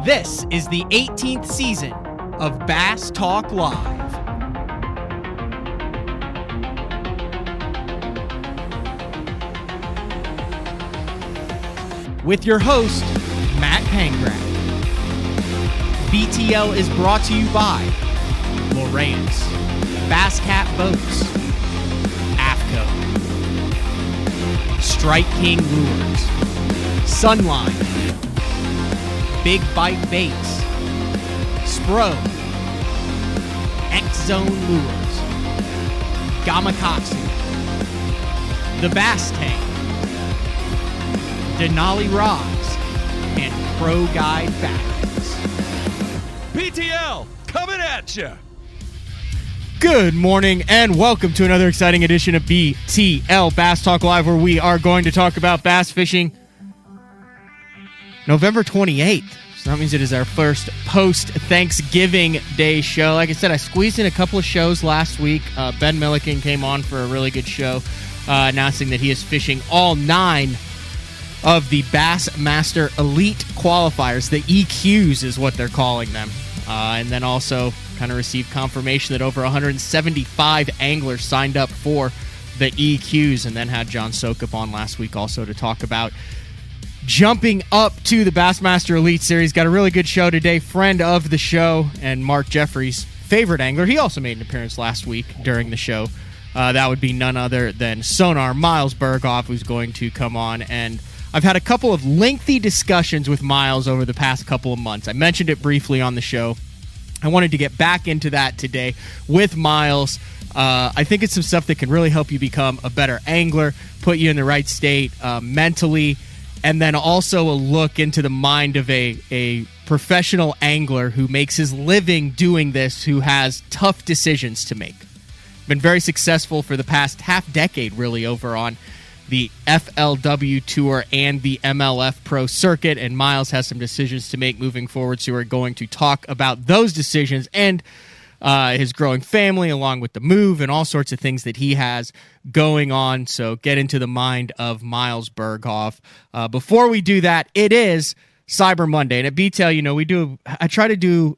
This is the 18th season of Bass Talk Live. With your host, Matt Pangrath. BTL is brought to you by Lowrance, Bass Cat Boats, AFCO, Strike King Lures, Sunline, Big Bite Baits, Spro, X-Zone Lures, Gamakatsu, The Bass Tank, Denali Rods, and Pro Guide Batteries. BTL, coming at you! Good morning and welcome to another exciting edition of BTL Bass Talk Live, where we are going to talk about bass fishing November 28th. So that means it is our first post-Thanksgiving Day show. Like I said, I squeezed in a couple of shows last week. Ben Milliken came on for a really good show, announcing that he is fishing all 9 of the Bassmaster Elite qualifiers. The EQs is what they're calling them. And then also kind of received confirmation that over 175 anglers signed up for the EQs, and then had John Sokup on last week also to talk about jumping up to the Bassmaster Elite Series. Got a really good show today. Friend of the show and Mark Jeffrey's favorite angler. He also made an appearance last week during the show. That would be none other than Sonar Miles Burghoff, who's going to come on. And I've had a couple of lengthy discussions with Miles over the past couple of months. I mentioned it briefly on the show. I wanted to get back into that today with Miles. I think it's some stuff that can really help you become a better angler, put you in the right state mentally, and then also a look into the mind of a professional angler who makes his living doing this, who has tough decisions to make. Been very successful for the past half decade, really, over on the FLW Tour and the MLF Pro Circuit, and Miles has some decisions to make moving forward, so we're going to talk about those decisions and his growing family, along with the move and all sorts of things that he has going on. So get into the mind of Miles Burghoff. Before we do that, it is Cyber Monday, and at BTL,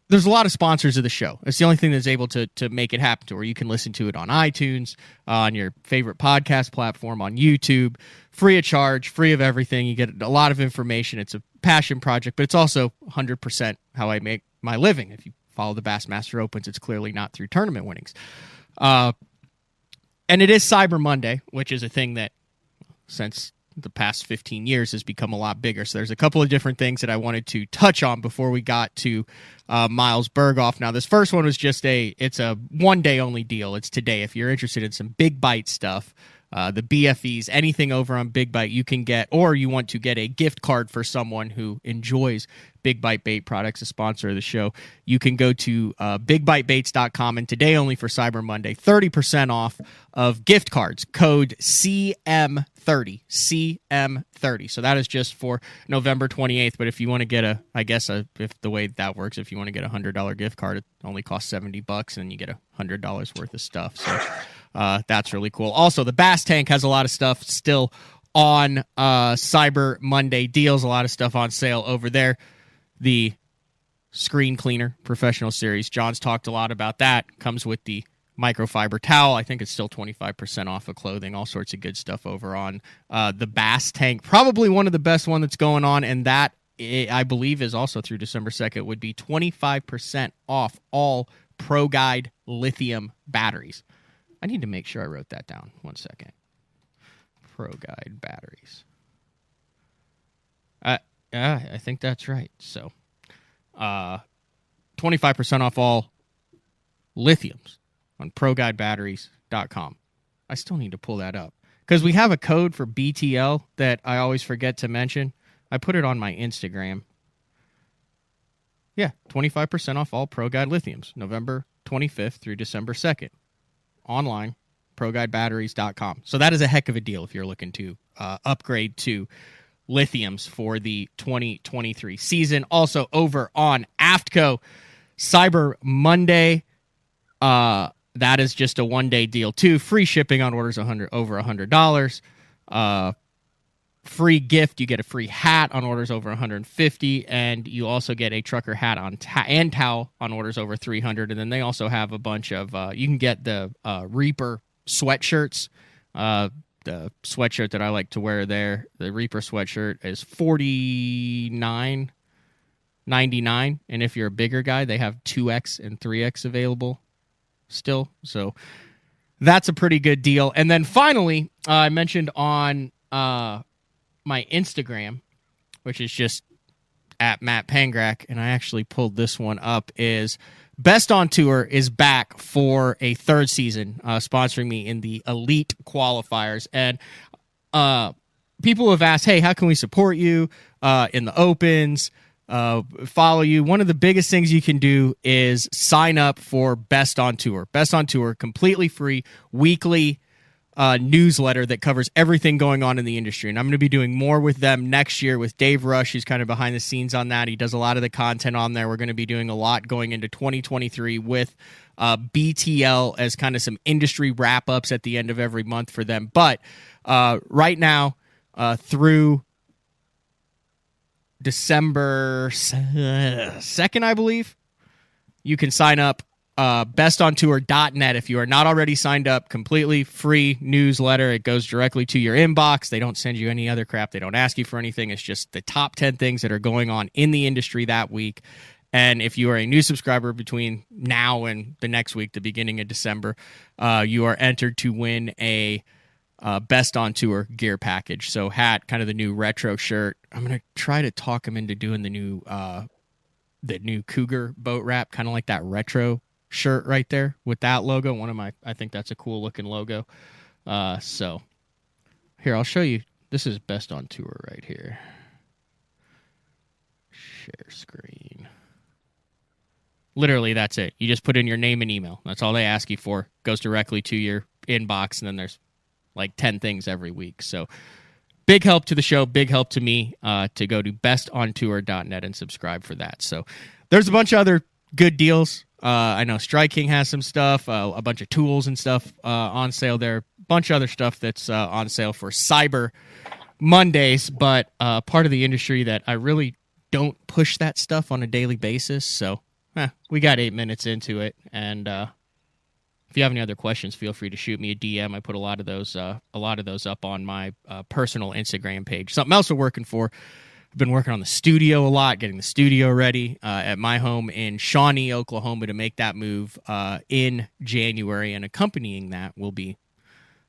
there's a lot of sponsors of the show. It's the only thing that's able to make it happen, to where you can listen to it on iTunes, on your favorite podcast platform, on YouTube, free of charge, free of everything. You get a lot of information. It's a passion project, but it's also 100% how I make my living. If you follow the Bassmaster Opens, it's clearly not through tournament winnings. And it is Cyber Monday, which is a thing that, since the past 15 years, has become a lot bigger. So there's a couple of different things that I wanted to touch on before we got to Miles Burghoff. Now, this first one was it's a one-day only deal. It's today. If you're interested in some Big Bite stuff, the BFEs, anything over on Big Bite you can get, or you want to get a gift card for someone who enjoys Big Bite Bait products, a sponsor of the show, you can go to bigbitebaits.com, and today only for Cyber Monday, 30% off of gift cards, code CM30, CM30. So that is just for November 28th, but if you want to get if the way that works, if you want to get a $100 gift card, it only costs $70, and you get $100 worth of stuff. So that's really cool. Also, the Bass Tank has a lot of stuff still on Cyber Monday deals, a lot of stuff on sale over there. The Screen Cleaner Professional Series, John's talked a lot about that. Comes with the microfiber towel. I think it's still 25% off of clothing, all sorts of good stuff over on the Bass Tank. Probably one of the best one that's going on, and that, I believe, is also through December 2nd, would be 25% off all Pro Guide lithium batteries. I need to make sure I wrote that down. 1 second. Pro Guide batteries. I think that's right. So, 25% off all lithiums on ProGuideBatteries.com. I still need to pull that up, because we have a code for BTL that I always forget to mention. I put it on my Instagram. Yeah, 25% off all Pro Guide lithiums, November 25th through December 2nd. Online, ProGuideBatteries.com. So that is a heck of a deal if you're looking to upgrade to lithiums for the 2023 season. Also over on AFCO, Cyber Monday, that is just a one-day deal too. Free shipping on orders over $100. free gift. You get a free hat on orders over 150, and you also get a trucker hat and towel on orders over 300. And then they also have a bunch of you can get the Reaper sweatshirts. The sweatshirt that I like to wear there, the Reaper sweatshirt, is $49.99, and if you're a bigger guy, they have 2X and 3X available still. So that's a pretty good deal. And then finally, I mentioned on my Instagram, which is just at Matt Pangrak, and I actually pulled this one up, is Best on Tour is back for a third season, sponsoring me in the Elite qualifiers. And people have asked, hey, how can we support you in the Opens, follow you? One of the biggest things you can do is sign up for Best on Tour. Best on Tour, completely free, weekly newsletter that covers everything going on in the industry. And I'm going to be doing more with them next year with Dave Rush, who's kind of behind the scenes on that. He does a lot of the content on there. We're going to be doing a lot going into 2023 with BTL as kind of some industry wrap-ups at the end of every month for them. But right now, through December 2nd, I believe, you can sign up bestontour.net if you are not already signed up. Completely free newsletter. It goes directly to your inbox. They don't send you any other crap. They don't ask you for anything. It's just the top 10 things that are going on in the industry that week. And if you are a new subscriber between now and the next week, the beginning of December, you are entered to win a Best on Tour gear package. So hat, kind of the new retro shirt. I'm going to try to talk him into doing the new Cougar boat wrap, kind of like that retro shirt right there with that logo. I think that's a cool looking logo. So here, I'll show you. This is Best on Tour right here. Share screen. Literally, that's it. You just put in your name and email. That's all they ask you for. Goes directly to your inbox, and then there's like 10 things every week. So big help to the show, big help to me to go to bestontour.net and subscribe for that. So there's a bunch of other good deals. I know Strike King has some stuff, a bunch of tools and stuff on sale there. A bunch of other stuff that's on sale for Cyber Mondays, but part of the industry that I really don't push that stuff on a daily basis. So we got 8 minutes into it, and if you have any other questions, feel free to shoot me a DM. I put a lot of those up on my personal Instagram page. Something else we're working for. I've been working on the studio a lot, getting the studio ready at my home in Shawnee, Oklahoma, to make that move in January. And accompanying that will be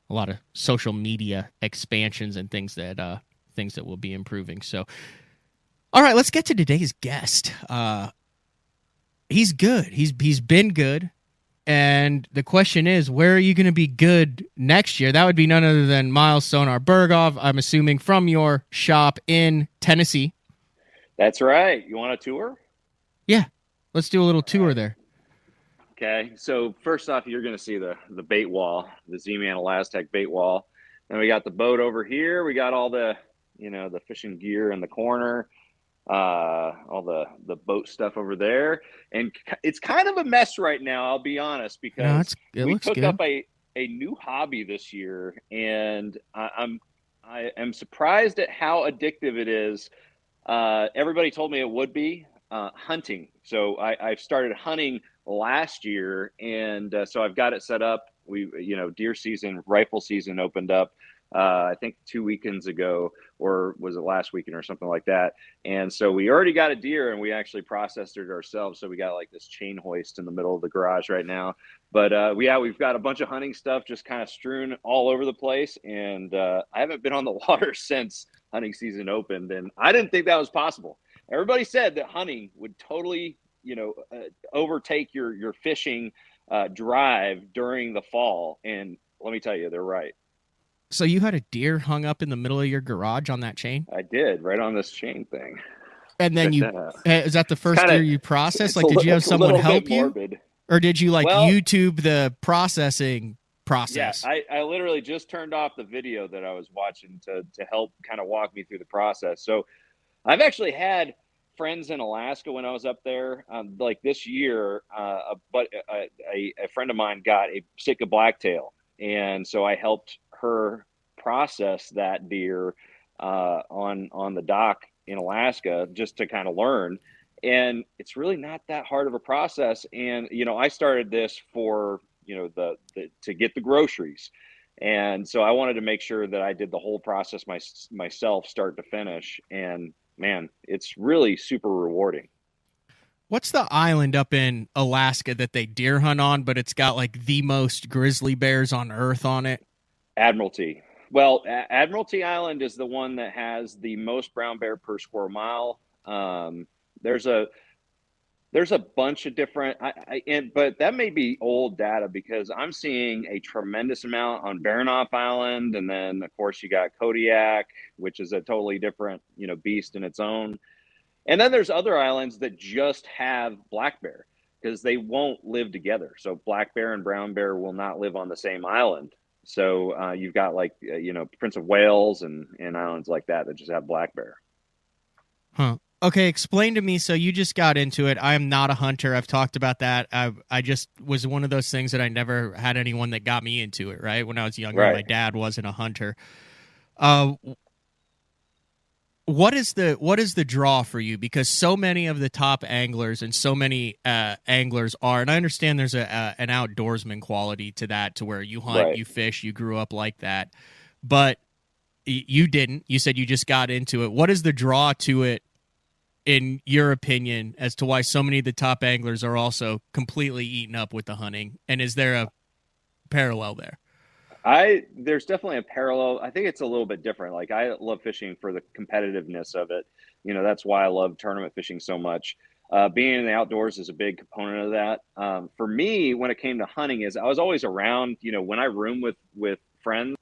a lot of social media expansions and things that we'll be improving. So, all right, let's get to today's guest. He's good. He's been good. And the question is, where are you going to be good next year? That would be none other than Miles Sonar Burghoff, I'm assuming from your shop in Tennessee. That's right. You want a tour? Yeah. Let's do a little tour there. Okay. So first off, you're going to see the bait wall, the Z-Man Elastec bait wall. Then we got the boat over here. We got all the fishing gear in the corner. All the boat stuff over there, and it's kind of a mess right now, I'll be honest, because we took up a new hobby this year, and I am surprised at how addictive it is. Everybody told me it would be hunting, so I've started hunting last year, and so I've got it set up. Deer season, rifle season opened up I think 2 weekends ago, or was it last weekend or something like that. And so we already got a deer, and we actually processed it ourselves. So we got like this chain hoist in the middle of the garage right now. But we've got a bunch of hunting stuff just kind of strewn all over the place. And I haven't been on the water since hunting season opened, and I didn't think that was possible. Everybody said that hunting would totally, overtake your fishing drive during the fall. And let me tell you, they're right. So you had a deer hung up in the middle of your garage on that chain? I did, right on this chain thing. And then is that the first deer you processed? Like, did you have someone help you? Or did you YouTube the processing process? Yeah, I literally just turned off the video that I was watching to help kind of walk me through the process. So I've actually had friends in Alaska when I was up there. Like this year, a friend of mine got a Sitka blacktail. And so I helped her process that deer on the dock in Alaska just to kind of learn. And it's really not that hard of a process. And I started this for the to get the groceries, and so I wanted to make sure that I did the whole process myself, start to finish. And man, it's really super rewarding. What's the island up in Alaska that they deer hunt on, but it's got like the most grizzly bears on Earth on it? Admiralty. Well, Admiralty Island is the one that has the most brown bear per square mile. There's a bunch of different, but that may be old data, because I'm seeing a tremendous amount on Burghoff Island, and then of course you got Kodiak, which is a totally different beast in its own. And then there's other islands that just have black bear, because they won't live together. So black bear and brown bear will not live on the same island. So you've got like, Prince of Wales and islands like that just have black bear. Huh. Okay, explain to me. So you just got into it. I am not a hunter. I've talked about that. I just was one of those things that I never had anyone that got me into it, right? When I was younger, Right. My dad wasn't a hunter. What is the draw for you? Because so many of the top anglers and so many anglers are, and I understand there's an outdoorsman quality to that, to where you hunt, Right. you fish, you grew up like that, but you didn't. You said you just got into it. What is the draw to it, in your opinion, as to why so many of the top anglers are also completely eaten up with the hunting? And is there a parallel there? There's definitely a parallel. I think it's a little bit different. Like, I love fishing for the competitiveness of it. That's why I love tournament fishing so much. Being in the outdoors is a big component of that. For me, when it came to hunting, is I was always around. When I room with friends,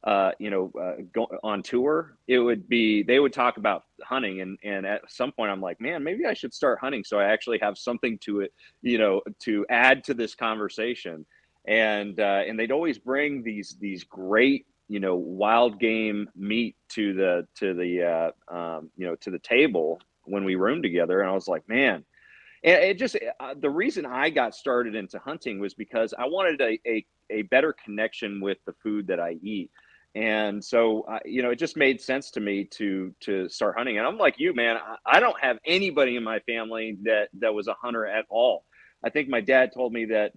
go on tour, they would talk about hunting, and at some point I'm like, man, maybe I should start hunting, so I actually have something to it, to add to this conversation. And they'd always bring these great wild game meat to the table when we roomed together. And I was like, man, and it just the reason I got started into hunting was because I wanted a better connection with the food that I eat. And so it just made sense to me to start hunting. And I'm like you, man, I don't have anybody in my family that was a hunter at all. I think my dad told me that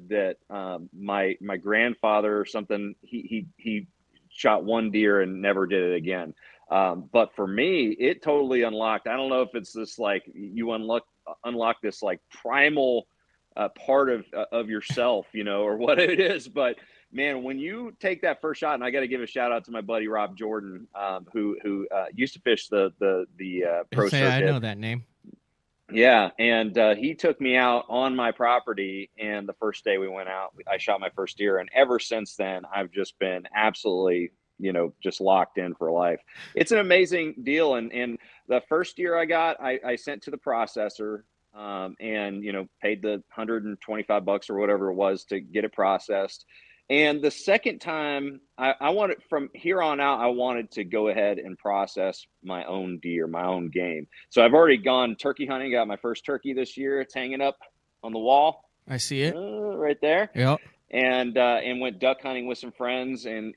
my grandfather or something, he shot one deer and never did it again. But for me, it totally unlocked. I don't know if it's this, like, you unlock this like primal part of yourself, or what it is. But man, when you take that first shot, and I got to give a shout out to my buddy Rob Jordan, who used to fish the pro circuit. I know that name. Yeah, and he took me out on my property, and the first day we went out, I shot my first deer, and ever since then, I've just been absolutely, just locked in for life. It's an amazing deal, and the first deer I got, I sent to the processor, and paid the $125 or whatever it was to get it processed. And the second time, I wanted, from here on out, I wanted to go ahead and process my own deer, my own game. So I've already gone turkey hunting. Got my first turkey this year. It's hanging up on the wall. I see it right there. Yep. And went duck hunting with some friends, and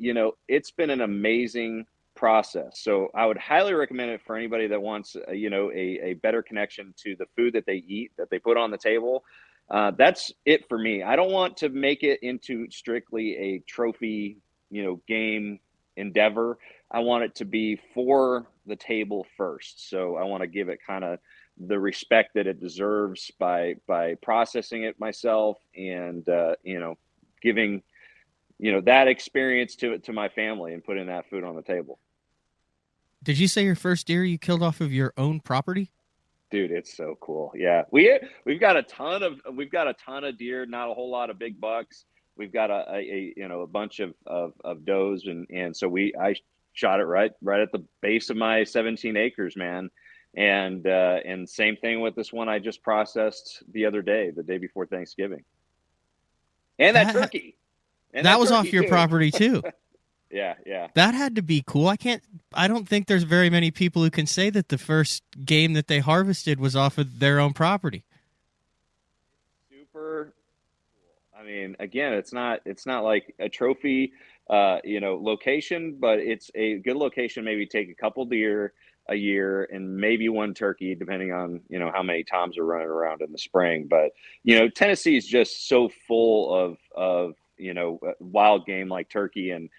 it's been an amazing process. So I would highly recommend it for anybody that wants a better connection to the food that they eat, that they put on the table. That's it for me. I don't want to make it into strictly a trophy, game endeavor. I want it to be for the table first. So I want to give it kind of the respect that it deserves by processing it myself, and giving that experience to my family, and putting that food on the table. Did you say your first deer you killed off of your own property? Dude, it's so cool. Yeah, we've got a ton of deer, not a whole lot of big bucks. We've got a bunch of does, and so I shot it right at the base of my 17 acres, man. And same thing with this one I just processed the other day, the day before Thanksgiving. And that turkey. And that was turkey off your too. Property too. Yeah. That had to be cool. I don't think there's very many people who can say that the first game that they harvested was off of their own property. Super cool. I mean, again, it's not like a trophy. location, but it's a good location. Maybe take a couple deer a year and maybe one turkey, depending on, how many toms are running around in the spring. But, Tennessee is just so full of wild game like turkey and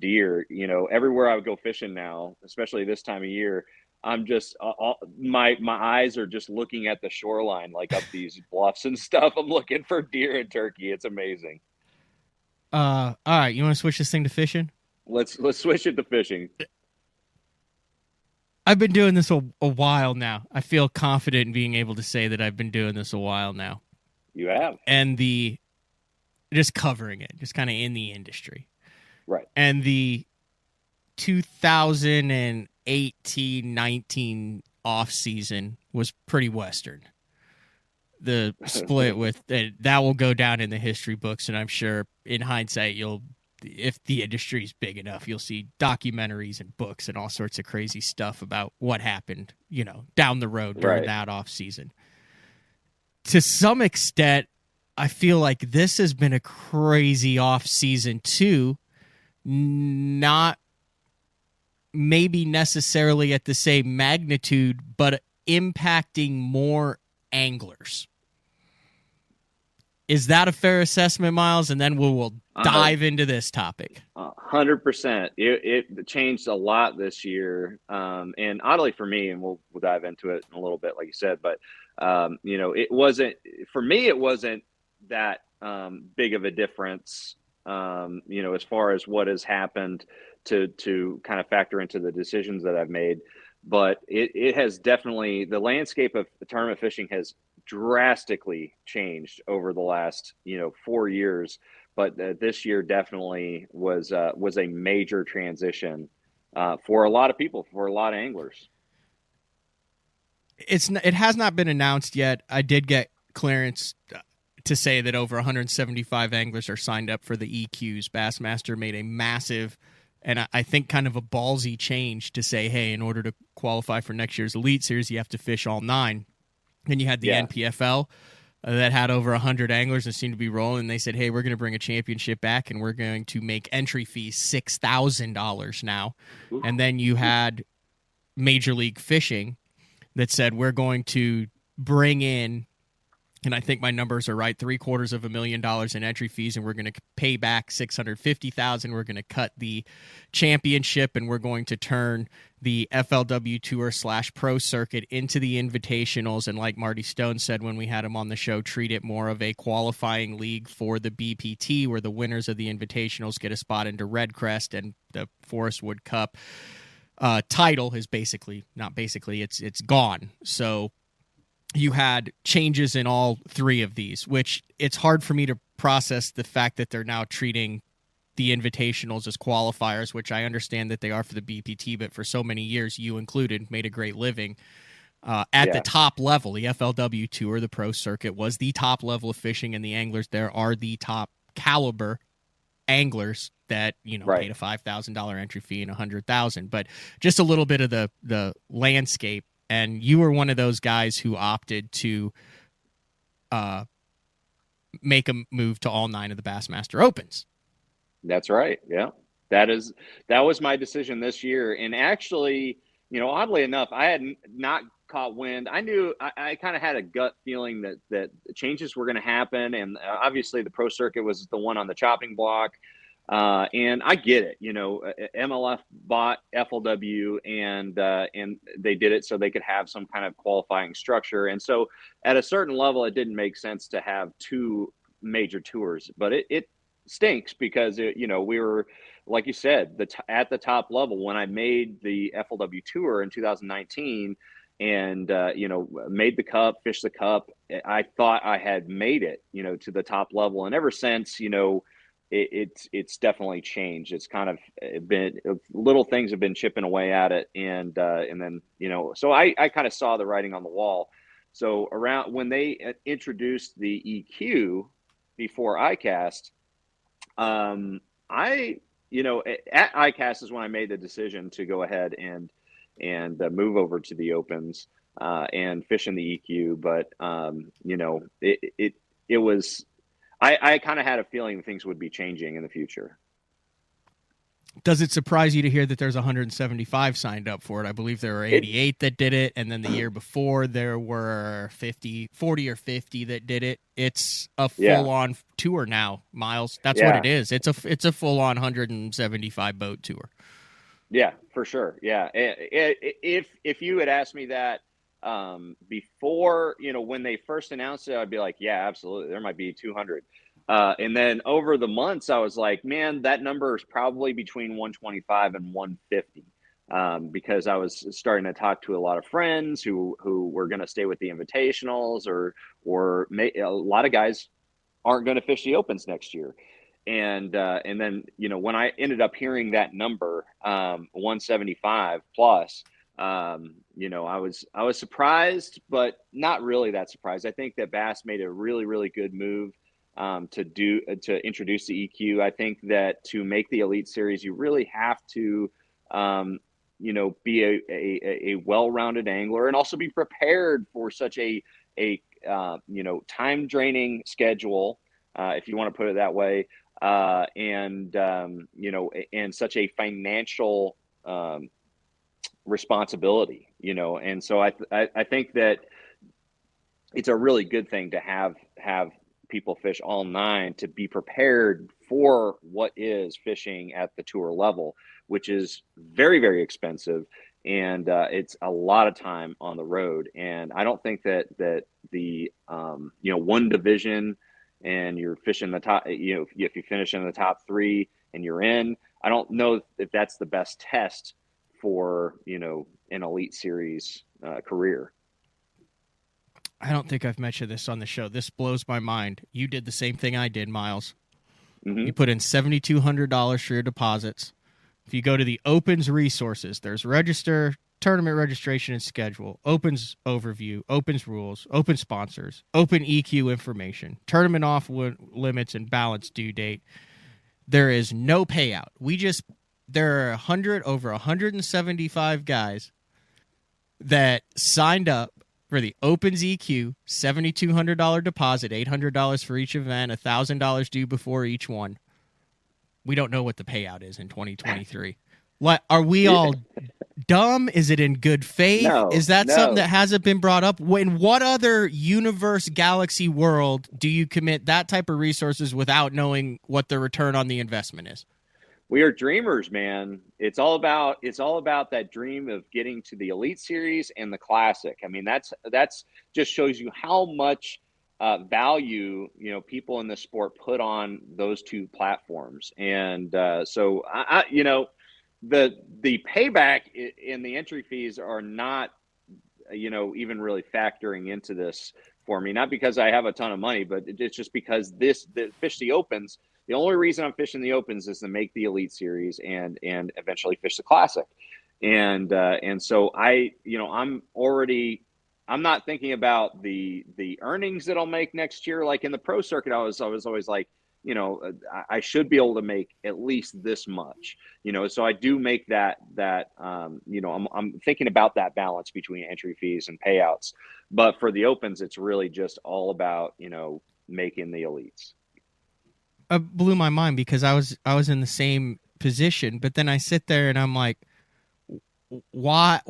deer. Everywhere I would go fishing now, especially this time of year, I'm just my eyes are just looking at the shoreline, like up these bluffs and stuff. I'm looking for deer and turkey. It's amazing. All right, you want to switch this thing to fishing? Let's switch it to fishing. I've been doing this a while now. I feel confident in being able to say that I've been doing this a while now. You have. And just covering it, just kind of in the industry. Right. And the 2018-19 off season was pretty Western. The split with that will go down in the history books, and I'm sure in hindsight if the industry's big enough, you'll see documentaries and books and all sorts of crazy stuff about what happened, down the road during that off season. To some extent, I feel like this has been a crazy off season too, not maybe necessarily at the same magnitude, but impacting more anglers. Is that a fair assessment, Miles? And then we'll dive into this topic. 100%. It changed a lot this year, and oddly for me, and we'll dive into it in a little bit, like you said. But it wasn't for me. It wasn't that big of a difference, as far as what has happened to kind of factor into the decisions that I've made. But it has definitely, the landscape of tournament fishing has drastically changed over the last 4 years. But this year definitely was a major transition for a lot of people, for a lot of anglers. It has not been announced yet. I did get clearance to say that over 175 anglers are signed up for the EQs. Bassmaster made a massive, and I think kind of a ballsy change to say, hey, in order to qualify for next year's Elite Series, you have to fish all 9. Then you had the NPFL that had over 100 anglers and seemed to be rolling. And they said, hey, we're going to bring a championship back, and we're going to make entry fees $6,000 now. Ooh. And then you had Major League Fishing that said, we're going to bring in, and I think my numbers are right, $750,000 in entry fees, and we're going to pay back $650,000. We're going to cut the championship, and we're going to turn the FLW Tour / Pro Circuit into the Invitationals. And like Marty Stone said when we had him on the show, treat it more of a qualifying league for the BPT, where the winners of the Invitationals get a spot into Redcrest, and the Forest Wood Cup title is it's gone. So you had changes in all 3 of these, which it's hard for me to process the fact that they're now treating the Invitationals as qualifiers, which I understand that they are for the BPT, but for so many years, you included, made a great living at the top level. The FLW Tour, the Pro Circuit, was the top level of fishing, and the anglers there are the top caliber anglers that paid a $5,000 entry fee and $100,000. But just a little bit of the landscape. And you were one of those guys who opted to make a move to all 9 of the Bassmaster Opens. That's right. Yeah, that was my decision this year. And actually, oddly enough, I had not caught wind. I knew I kind of had a gut feeling that changes were going to happen. And obviously the Pro Circuit was the one on the chopping block. And I get it, MLF bought FLW and they did it so they could have some kind of qualifying structure. And so at a certain level, it didn't make sense to have 2 major tours, but it stinks because we were, like you said, at the top level when I made the FLW Tour in 2019 and, made the Cup, fished the Cup. I thought I had made it, to the top level. And ever since, it's definitely changed. It's kind of been little things have been chipping away at it. And then, so I kind of saw the writing on the wall. So around when they introduced the EQ before ICAST, at ICAST is when I made the decision to go ahead and move over to the Opens and fish in the EQ. But it was I kind of had a feeling things would be changing in the future. Does it surprise you to hear that there's 175 signed up for it? I believe there were 88 that did it, and then the year before there were 40 or 50 that did it. It's a full-on tour now, Miles. That's what it is. It's a full-on 175 boat tour. Yeah, for sure. Yeah, if you had asked me that before, when they first announced it, I'd be like, yeah, absolutely, there might be 200. And then over the months, I was like, man, that number is probably between 125 and 150, because I was starting to talk to a lot of friends who were going to stay with the invitationals, or a lot of guys aren't going to fish the opens next year. And then, when I ended up hearing that number, 175 plus, I was surprised, but not really that surprised. I think that Bass made a really, really good move to introduce the EQ. I think that to make the Elite Series, you really have to, be a well-rounded angler, and also be prepared for such a time draining schedule, if you want to put it that way, and such a financial responsibility, and so I think that it's a really good thing to have people fish all 9, to be prepared for what is fishing at the tour level, which is very, very expensive, and it's a lot of time on the road. And I don't think that the one division and you're fishing the top, if you finish in the top 3 and you're in, I don't know if that's the best test for an Elite Series career. I don't think I've mentioned this on the show. This blows my mind. You did the same thing I did, Miles. Mm-hmm. You put in $7,200 for your deposits. If you go to the Opens resources, there's register, tournament registration and schedule, Opens overview, Opens rules, Open sponsors, Open EQ information, tournament off limits and balance due date. There is no payout. There are over 175 guys that signed up for the Opens EQ, $7,200 deposit, $800 for each event, $1,000 due before each one. We don't know what the payout is in 2023. What are we all dumb? Is it in good faith? No, is that something that hasn't been brought up? In what other universe, galaxy, world do you commit that type of resources without knowing what the return on the investment is? We are dreamers, man. It's all about that dream of getting to the Elite Series and the Classic. I mean, that's just shows you how much value people in the sport put on those two platforms. And so the payback in the entry fees are not even really factoring into this for me. Not because I have a ton of money, but it's just because the Fish the Opens. The only reason I'm fishing the Opens is to make the Elite Series and eventually fish the Classic. And so I'm not thinking about the earnings that I'll make next year. Like in the pro circuit, I was always like, I should be able to make at least this much, so I do make that, I'm thinking about that balance between entry fees and payouts. But for the Opens, it's really just all about, making the Elites. It blew my mind because I was in the same position, but then I sit there and I'm like, why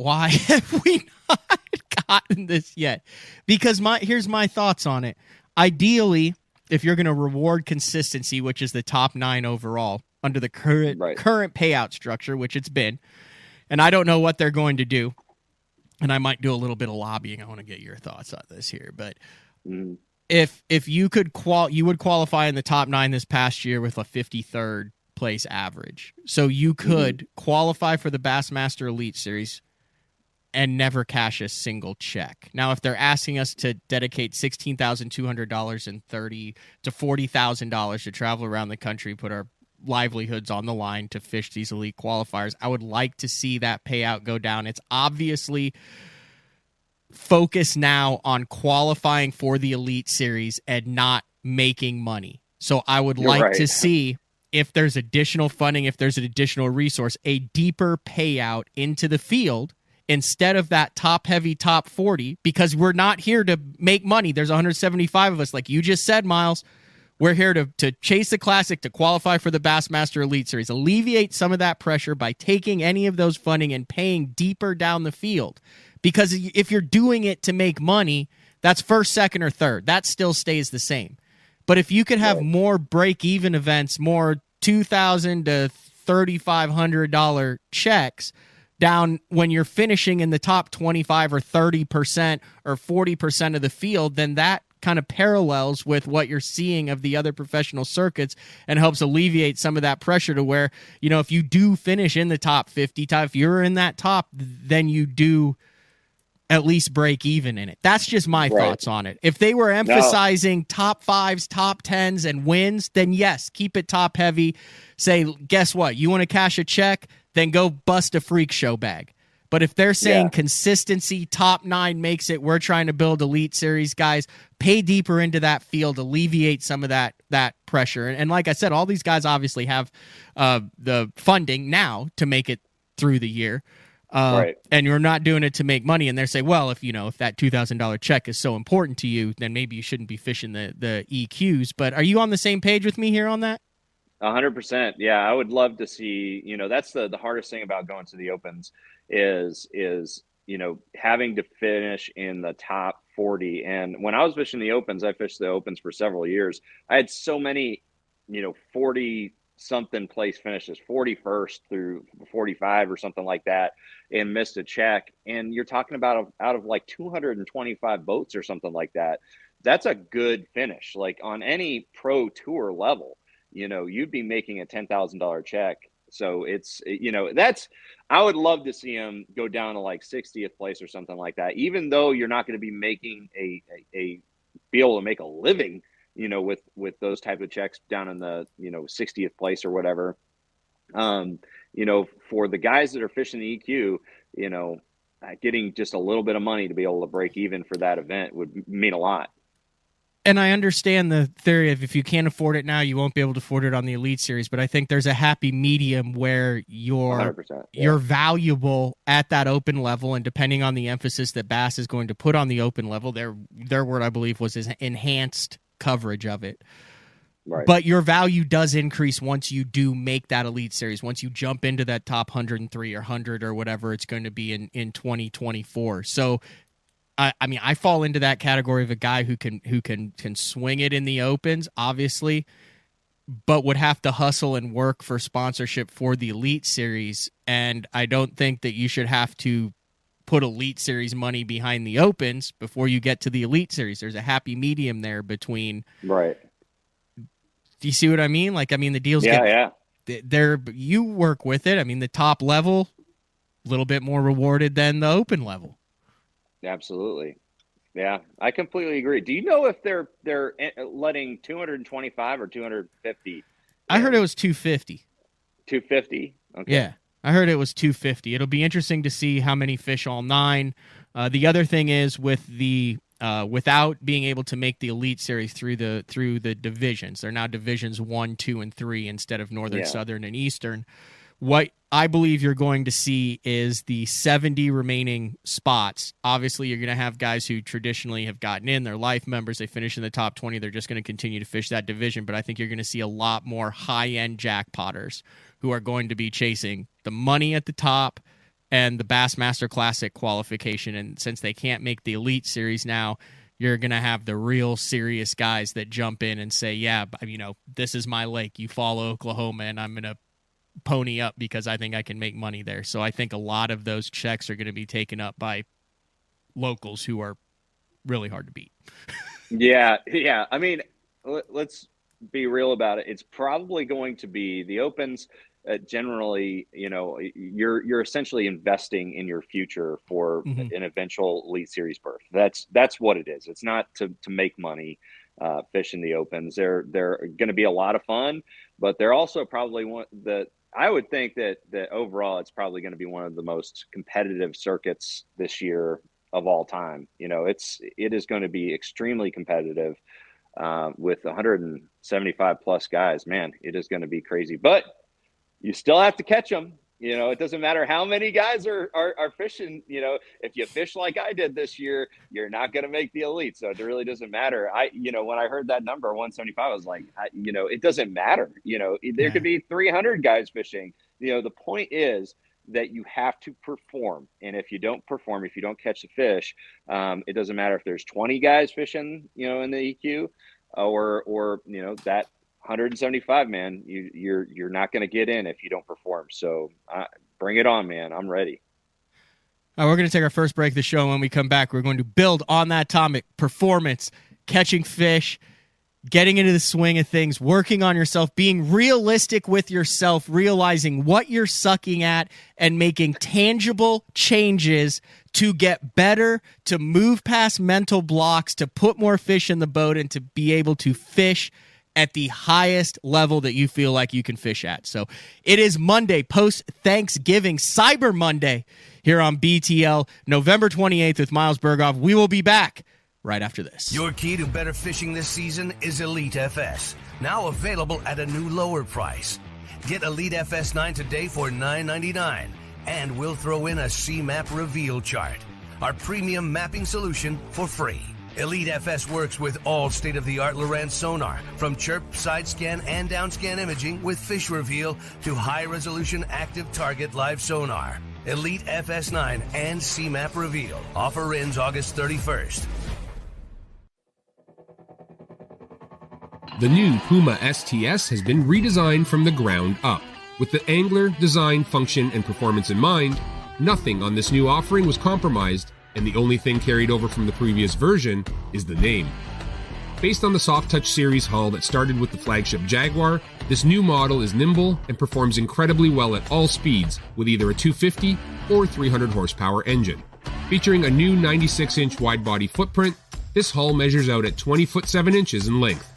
have we not gotten this yet? Because here's my thoughts on it. Ideally, if you're going to reward consistency, which is the top 9 overall under the current payout structure, which it's been, and I don't know what they're going to do, and I might do a little bit of lobbying. I want to get your thoughts on this here, but if you could you would qualify in the top 9 this past year with a 53rd place average. So you could qualify for the Bassmaster Elite Series and never cash a single check. Now, if they're asking us to dedicate $16,200 and $30,000 to $40,000 to travel around the country, put our livelihoods on the line to fish these elite qualifiers, I would like to see that payout go down. It's obviously focus now on qualifying for the Elite Series and not making money. So I would like to see, if there's additional funding, if there's an additional resource, a deeper payout into the field instead of that top-heavy top 40, because we're not here to make money. There's 175 of us, like you just said, Miles. We're here to chase the Classic, to qualify for the Bassmaster Elite Series, alleviate some of that pressure by taking any of those funding and paying deeper down the field. Because if you're doing it to make money, that's first, second, or third. That still stays the same. But if you could have more break-even events, more $2,000 to $3,500 checks down when you're finishing in the top 25 or 30% or 40% of the field, then that kind of parallels with what you're seeing of the other professional circuits and helps alleviate some of that pressure to where, if you do finish in the top 50, if you're in that top, then you do at least break even in it. That's just my thoughts on it. If they were emphasizing top fives, top tens, and wins, then yes, keep it top heavy. Say, guess what? You want to cash a check? Then go bust a freak show bag. But if they're saying consistency, top 9 makes it, we're trying to build Elite Series, guys, pay deeper into that field, alleviate some of that pressure. And like I said, all these guys obviously have the funding now to make it through the year. And you're not doing it to make money. And they're saying, well, if that $2,000 check is so important to you, then maybe you shouldn't be fishing the EQs. But are you on the same page with me here on that? 100%. Yeah, I would love to see, that's the hardest thing about going to the Opens is having to finish in the top 40. And when I was fishing the Opens, I fished the Opens for several years. I had so many, 40 something place finishes, 41st through 45 or something like that, and missed a check. And you're talking about out of like 225 boats or something like that. That's a good finish. Like on any pro tour level, you'd be making a $10,000 check. So it's, I would love to see him go down to like 60th place or something like that, even though you're not going to be making be able to make a living, with those type of checks down in the, 60th place or whatever. For the guys that are fishing the EQ, getting just a little bit of money to be able to break even for that event would mean a lot. And I understand the theory of if you can't afford it now, you won't be able to afford it on the Elite Series. But I think there's a happy medium where you're valuable at that open level, and depending on the emphasis that Bass is going to put on the open level, their word I believe was enhanced coverage of it. Right. But your value does increase once you do make that Elite Series, once you jump into that top 103 or 100 or whatever it's going to be in 2024. So I mean, I fall into that category of a guy who can swing it in the Opens, obviously, but would have to hustle and work for sponsorship for the Elite Series. And I don't think that you should have to put Elite Series money behind the Opens before you get to the Elite Series. There's a happy medium there between. Right. Do you see what I mean? Like, I mean, the deals you work with it. I mean, the top level, a little bit more rewarded than the open level. Absolutely. Yeah, I completely agree. Do you know if they're letting 225 or 250? I heard it was 250. 250? Okay. Yeah, I heard it was 250. It'll be interesting to see how many fish all 9. The other thing is with the without being able to make the Elite Series through the divisions. They're now divisions 1, 2, and 3 instead of Northern, Southern, and Eastern. What I believe you're going to see is the 70 remaining spots. Obviously, you're going to have guys who traditionally have gotten in. They're life members. They finish in the top 20. They're just going to continue to fish that division. But I think you're going to see a lot more high-end jackpotters who are going to be chasing the money at the top and the Bassmaster Classic qualification. And since they can't make the Elite Series now, you're going to have the real serious guys that jump in and say, yeah, this is my lake. You follow Oklahoma, and I'm going to pony up because I think I can make money there. So I think a lot of those checks are going to be taken up by locals who are really hard to beat. Yeah. I mean, let's be real about it. It's probably going to be the Opens. Generally, you're essentially investing in your future for an eventual Elite Series berth. That's what it is. It's not to make money. Fishing the Opens, they're going to be a lot of fun, but they're also probably I would think that overall it's probably going to be one of the most competitive circuits this year of all time. It is going to be extremely competitive with 175 plus guys. Man, it is going to be crazy, but you still have to catch them. It doesn't matter how many guys are fishing. If you fish like I did this year, you're not going to make the elite. So it really doesn't matter. When I heard that number 175, I was like, it doesn't matter. There could be 300 guys fishing. The point is that you have to perform. And if you don't perform, if you don't catch the fish, it doesn't matter if there's 20 guys fishing, in the EQ or that 175, man, you're not going to get in if you don't perform. So bring it on, man. I'm ready. All right, we're going to take our first break of the show. When we come back, we're going to build on that topic: performance, catching fish, getting into the swing of things, working on yourself, being realistic with yourself, realizing what you're sucking at, and making tangible changes to get better, to move past mental blocks, to put more fish in the boat, and to be able to fish at the highest level that you feel like you can fish at. So it is Monday, post-Thanksgiving, Cyber Monday, here on BTL, November 28th with Miles Burghoff. We will be back right after this. Your key to better fishing this season is Elite FS, now available at a new lower price. Get Elite FS9 today for $9.99, and we'll throw in a C-Map reveal chart, our premium mapping solution, for free. Elite FS works with all state-of-the-art Lowrance sonar, from chirp, side scan, and down scan imaging with fish reveal to high-resolution active target live sonar. Elite FS9 and C-Map reveal. Offer ends August 31st. The new Puma STS has been redesigned from the ground up. With the angler, design, function, and performance in mind, nothing on this new offering was compromised, and the only thing carried over from the previous version is the name. Based on the Soft Touch series hull that started with the flagship Jaguar, this new model is nimble and performs incredibly well at all speeds with either a 250 or 300 horsepower engine. Featuring a new 96-inch wide-body footprint, this hull measures out at 20 foot 7 inches in length.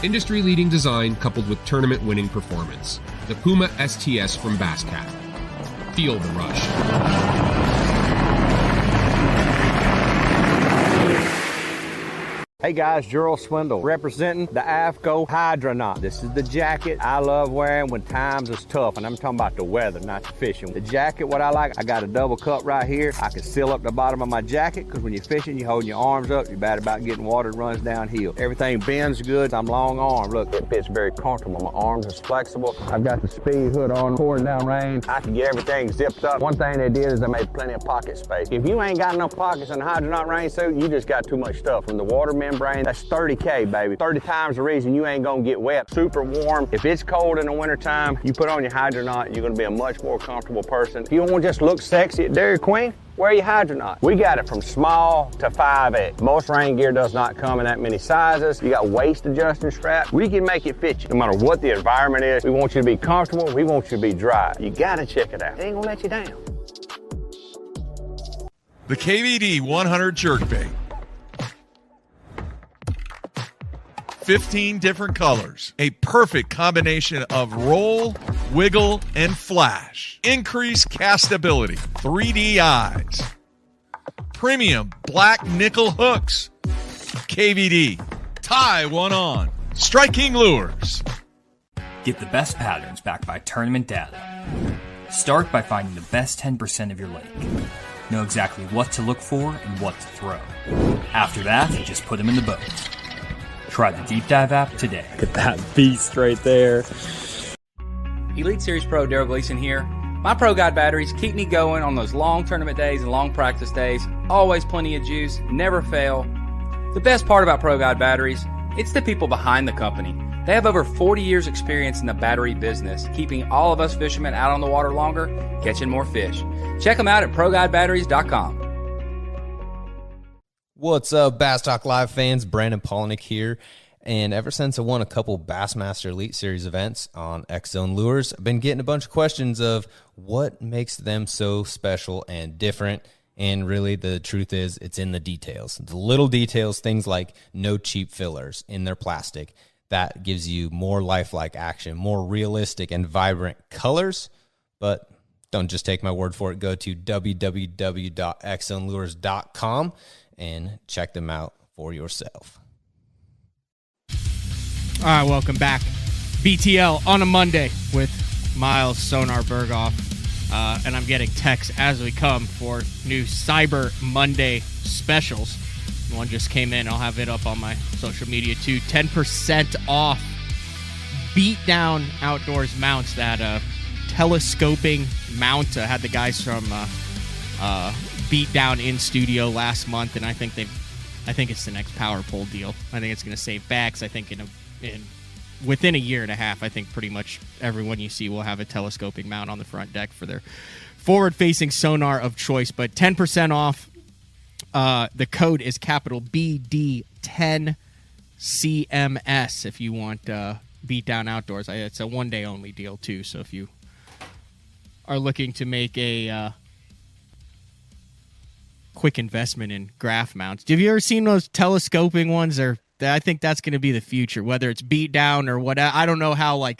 Industry-leading design coupled with tournament-winning performance. The Puma STS from Basscat. Feel the rush. Hey guys, Gerald Swindle, representing the AFCO Hydronaut. This is the jacket I love wearing when times is tough, and I'm talking about the weather, not the fishing. The jacket, what I like, I got a double cup right here. I can seal up the bottom of my jacket, because when you're fishing, you're holding your arms up, you're bad about getting water that runs downhill. Everything bends good. I'm long arm. Look, it fits very comfortable. My arms is flexible. I've got the speed hood on, pouring down rain. I can get everything zipped up. One thing they did is they made plenty of pocket space. If you ain't got enough pockets in the Hydronaut rain suit, you just got too much stuff. From the water membrane, that's 30K, baby. 30 times the reason you ain't gonna get wet. Super warm. If it's cold in the wintertime, you put on your Hydronaut, you're gonna be a much more comfortable person. If you don't want to just look sexy at Dairy Queen, wear your Hydronaut. We got it from small to 5X. Most rain gear does not come in that many sizes. You got waist adjusting straps. We can make it fit you. No matter what the environment is, we want you to be comfortable. We want you to be dry. You gotta check it out. It ain't gonna let you down. The KVD 100 jerkbait. 15 different colors. A perfect combination of roll, wiggle, and flash. Increased castability. 3D eyes. Premium black nickel hooks. KVD. Tie one on. Striking lures. Get the best patterns backed by tournament data. Start by finding the best 10% of your lake. Know exactly what to look for and what to throw. After that, just put them in the boat. Try the Deep Dive app today. Look at that beast right there. Elite Series Pro Daryl Gleason here. My Pro Guide batteries keep me going on those long tournament days and long practice days. Always plenty of juice, never fail. The best part about Pro Guide batteries, it's the people behind the company. They have over 40 years experience in the battery business, keeping all of us fishermen out on the water longer, catching more fish. Check them out at ProGuideBatteries.com. What's up, Bass Talk Live fans? Brandon Polnick here. And ever since I won a couple Bassmaster Elite Series events on X-Zone Lures, I've been getting a bunch of questions of what makes them so special and different. And really, the truth is, it's in the details. The little details, things like no cheap fillers in their plastic. That gives you more lifelike action, more realistic and vibrant colors. But don't just take my word for it. Go to www.xzonelures.com and check them out for yourself. All right, welcome back. BTL on a Monday with Miles, Sonar, Burghoff, and I'm getting texts as we come for new Cyber Monday specials. One just came in. I'll have it up on my social media too. 10% off Beatdown Outdoors mounts. That telescoping mount. Had the guys from Beatdown in studio last month, and I think it's the next power pole deal. I think it's going to save backs. I think within a year and a half, I think pretty much everyone you see will have a telescoping mount on the front deck for their forward-facing sonar of choice. But 10% off. The code is capital BD10CMS if you want Beatdown Outdoors. It's a one-day only deal too. So if you are looking to make a quick investment in graph mounts, have you ever seen those telescoping ones? I think that's going to be the future, whether it's Beatdown or what. I don't know how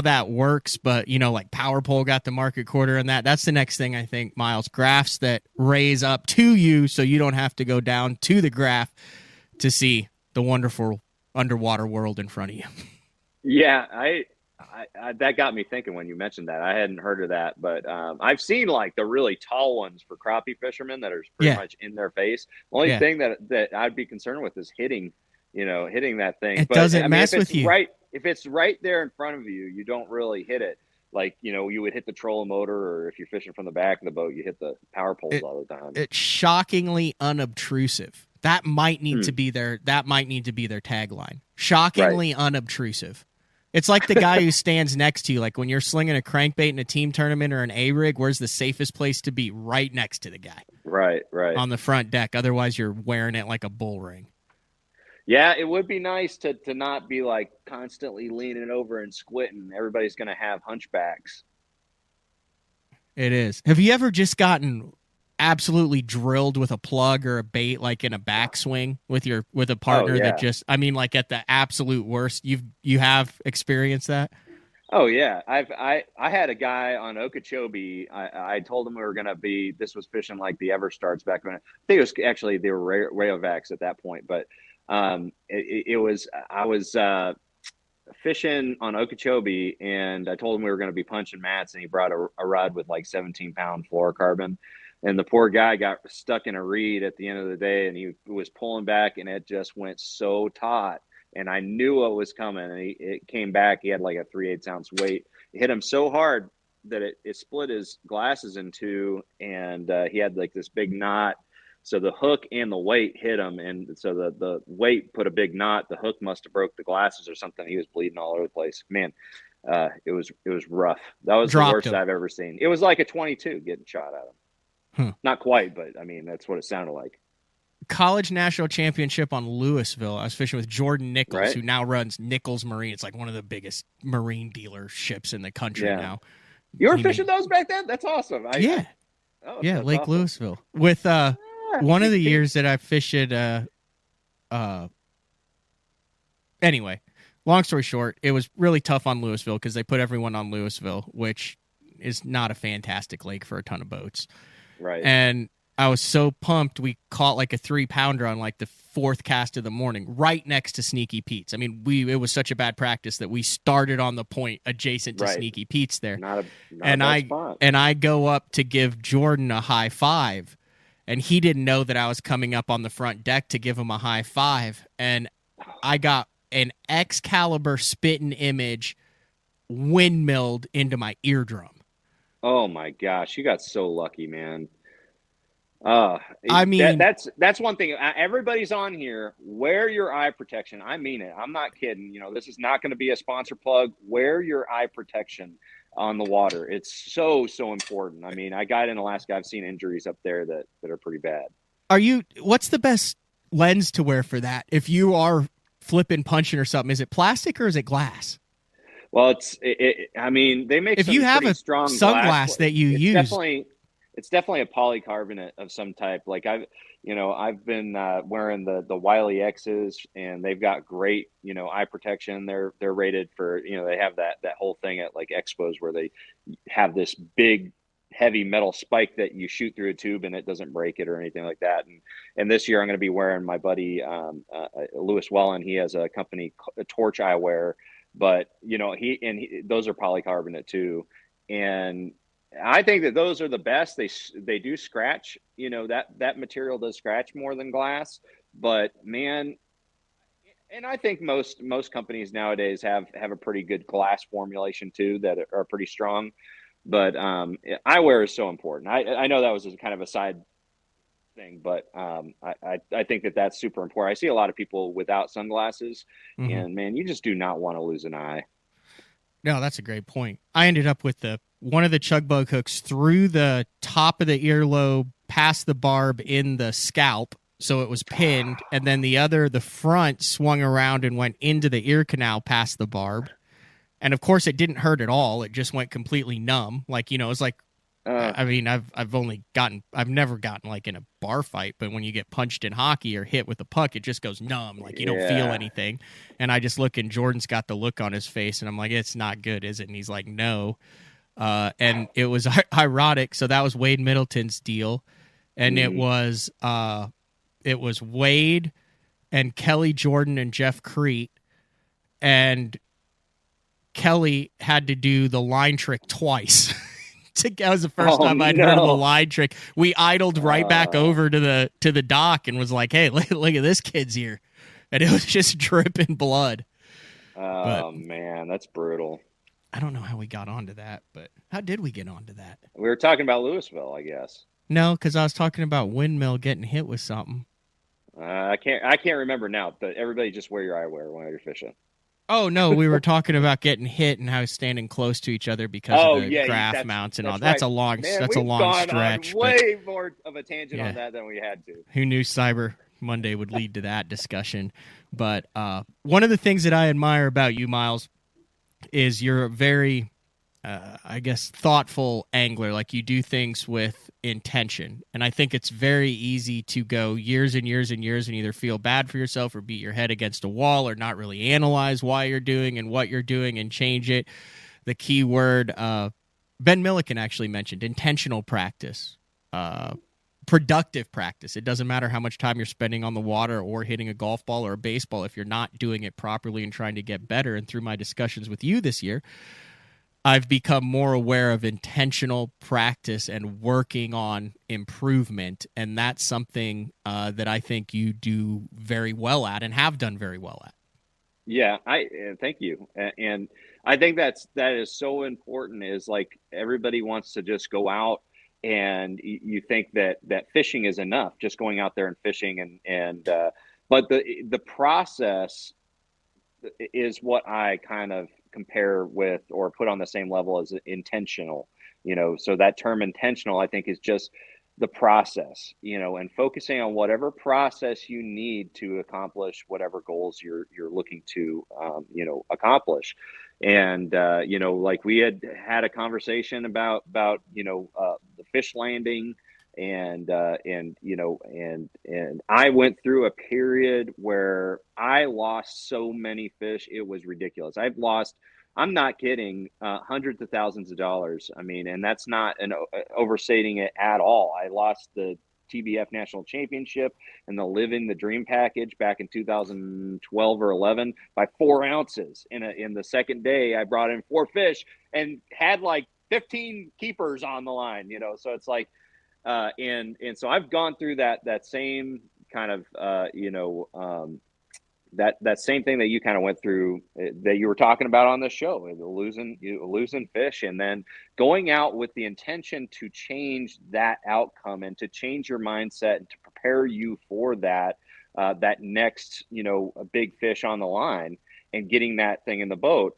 that works, but like PowerPole got the market quarter on that. That's the next thing, I think, Miles. Graphs that raise up to you so you don't have to go down to the graph to see the wonderful underwater world in front of you. Yeah, I that got me thinking when you mentioned that. I hadn't heard of that, but I've seen like the really tall ones for crappie fishermen that are pretty much in their face. The only thing that I'd be concerned with is hitting that thing. It doesn't mess with you. Right. If it's right there in front of you, you don't really hit it. Like, you would hit the trolling motor, or if you're fishing from the back of the boat, you hit the power poles all the time. It's shockingly unobtrusive. That might need to be their tagline. Shockingly unobtrusive. It's like the guy who stands next to you, like when you're slinging a crankbait in a team tournament or an A-rig, where's the safest place to be? Right next to the guy. Right. On the front deck. Otherwise, you're wearing it like a bull ring. Yeah, it would be nice to not be like constantly leaning over and squinting. Everybody's going to have hunchbacks. It is. Have you ever just gotten absolutely drilled with a plug or a bait, like in a backswing with a partner that just, like at the absolute worst? You have experienced that? Oh yeah, I had a guy on Okeechobee. I told him we were going to be. This was fishing like the Everstarts back when. I think it was actually they were Rayovacs at that point, but. I was fishing on Okeechobee, and I told him we were going to be punching mats, and he brought a rod with like 17-pound fluorocarbon, and the poor guy got stuck in a reed at the end of the day, and he was pulling back, and it just went so taut, and I knew what was coming, and it came back. He had like a 3/8 ounce weight. It hit him so hard that it split his glasses in two, and he had like this big knot. So the hook and the weight hit him, and so the weight put a big knot. The hook must have broke the glasses or something. He was bleeding all over the place. Man, it was rough. That was the worst I've ever seen. It was like a 22 getting shot at him. Not quite, but that's what it sounded like. College national championship on Louisville. I was fishing with Jordan Nichols, who now runs Nichols Marine. It's like one of the biggest marine dealerships in the country now. You were fishing those back then? That's awesome. Lake awesome. Louisville with one of the years that I fished anyway, long story short, it was really tough on Louisville because they put everyone on Louisville, which is not a fantastic lake for a ton of boats. Right. And I was so pumped. We caught like a 3-pounder on like the 4th cast of the morning, right next to Sneaky Pete's. I mean, it was such a bad practice that we started on the point adjacent to Sneaky Pete's there. Not a bad spot. And I go up to give Jordan a high five. And he didn't know that I was coming up on the front deck to give him a high five. And I got an Excalibur spitting image windmilled into my eardrum. Oh, my gosh. You got so lucky, man. I mean, that's one thing. Everybody's on here. Wear your eye protection. I mean it. I'm not kidding. This is not going to be a sponsor plug. Wear your eye protection on the water. It's so important. I mean, I got in Alaska. I've seen injuries up there that are pretty bad. What's the best lens to wear for that? If you are flipping, punching or something, is it plastic or is it glass? Well, I mean, they make if you have a strong sunglass that you use. It's definitely a polycarbonate of some type. Like I've been wearing the Wiley X's, and they've got great, eye protection. They're rated for, they have that whole thing at like expos where they have this big heavy metal spike that you shoot through a tube and it doesn't break it or anything like that. And this year I'm going to be wearing my buddy Lewis Wellen. He has a company, Torch Eyewear. but those are polycarbonate too. And I think that those are the best. They do scratch, that material does scratch more than glass, but man, and I think most companies nowadays have a pretty good glass formulation too that are pretty strong. But eyewear is so important. I know that was kind of a side thing, but I think that that's super important. I see a lot of people without sunglasses, and man, you just do not want to lose an eye. No, that's a great point. I ended up with one of the chug bug hooks through the top of the earlobe, past the barb in the scalp, so it was pinned, and then the front swung around and went into the ear canal past the barb. And of course, it didn't hurt at all. It just went completely numb. Like, it's like, I mean, I've never gotten like in a bar fight, but when you get punched in hockey or hit with a puck, it just goes numb. Like you don't feel anything. And I just look, and Jordan's got the look on his face, and I'm like, it's not good, is it? And he's like, no. And it was ironic. So that was Wade Middleton's deal, and it was Wade and Kelly Jordan and Jeff Crete, and Kelly had to do the line trick twice. That was the first time I'd heard of the line trick. We idled right back over to the dock and was like, "Hey, look at this kid's here," and it was just dripping blood. Man, that's brutal. I don't know how we got onto that, but how did we get onto that? We were talking about Louisville, I guess. No, because I was talking about Windmill getting hit with something. I can't remember now, but everybody just wear your eyewear when you're fishing. Oh, no, we were talking about getting hit and how standing close to each other because of the graph mounts and all. That's right. That's a long stretch. Way more of a tangent on that than we had to. Who knew Cyber Monday would lead to that discussion? But one of the things that I admire about you, Miles, is you're a very, thoughtful angler. Like, you do things with intention. And I think it's very easy to go years and years and years and either feel bad for yourself or beat your head against a wall or not really analyze why you're doing and what you're doing and change it. The key word, Ben Milliken actually mentioned, intentional practice, productive practice. It doesn't matter how much time you're spending on the water or hitting a golf ball or a baseball if you're not doing it properly and trying to get better. And through my discussions with you this year, I've become more aware of intentional practice and working on improvement, and that's something that I think you do very well at and have done very well at. Yeah, thank you, and I think that is so important. Is like everybody wants to just go out, and you think that fishing is enough, just going out there and fishing, but the process is what I kind of compare with or put on the same level as intentional, so that term intentional, I think, is just the process, and focusing on whatever process you need to accomplish whatever goals you're looking to, accomplish. And, like we had a conversation about, the fish landing and I went through a period where I lost so many fish. It was ridiculous. I'm not kidding, hundreds of thousands of dollars. I mean, and that's not overstating it at all. I lost the TBF National Championship and the Living the Dream package back in 2012 or 11 by 4 ounces. In the second day, I brought in 4 fish and had like 15 keepers on the line, so it's like, and so I've gone through that same kind of, that same thing that you kind of went through, that you were talking about on the show, losing fish, and then going out with the intention to change that outcome and to change your mindset and to prepare you for that next, a big fish on the line and getting that thing in the boat,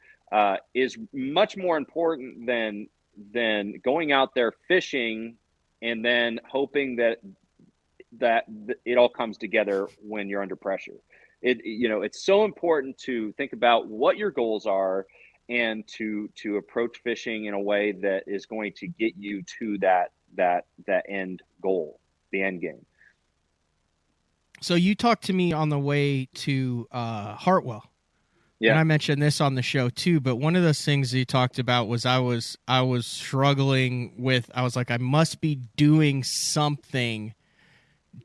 is much more important than going out there fishing and then hoping that it all comes together when you're under pressure. It's so important to think about what your goals are and to approach fishing in a way that is going to get you to that end goal, the end game. So you talked to me on the way to Hartwell. Yeah. And I mentioned this on the show too, but one of those things you talked about was I was struggling with, I was like, I must be doing something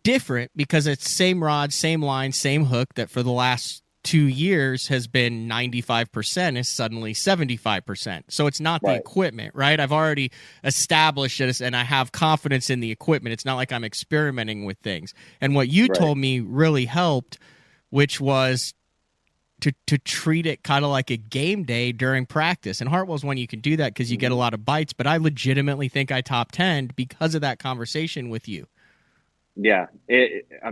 different because it's same rod, same line, same hook that for the last 2 years has been 95% is suddenly 75%. So it's not the equipment, right? I've already established this and I have confidence in the equipment. It's not like I'm experimenting with things. And what you told me really helped, which was to treat it kind of like a game day during practice. And Hartwell's one you can do that because you get a lot of bites, but I legitimately think I top 10 because of that conversation with you. Yeah. I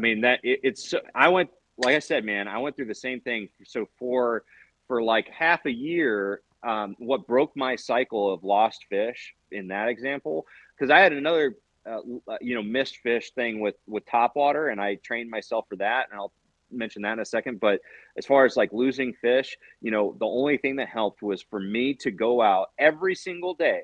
went, like I said, man, I went through the same thing. So for like half a year, what broke my cycle of lost fish in that example, because I had another, missed fish thing with topwater, and I trained myself for that. And I'll mention that in a second. But as far as like losing fish, the only thing that helped was for me to go out every single day,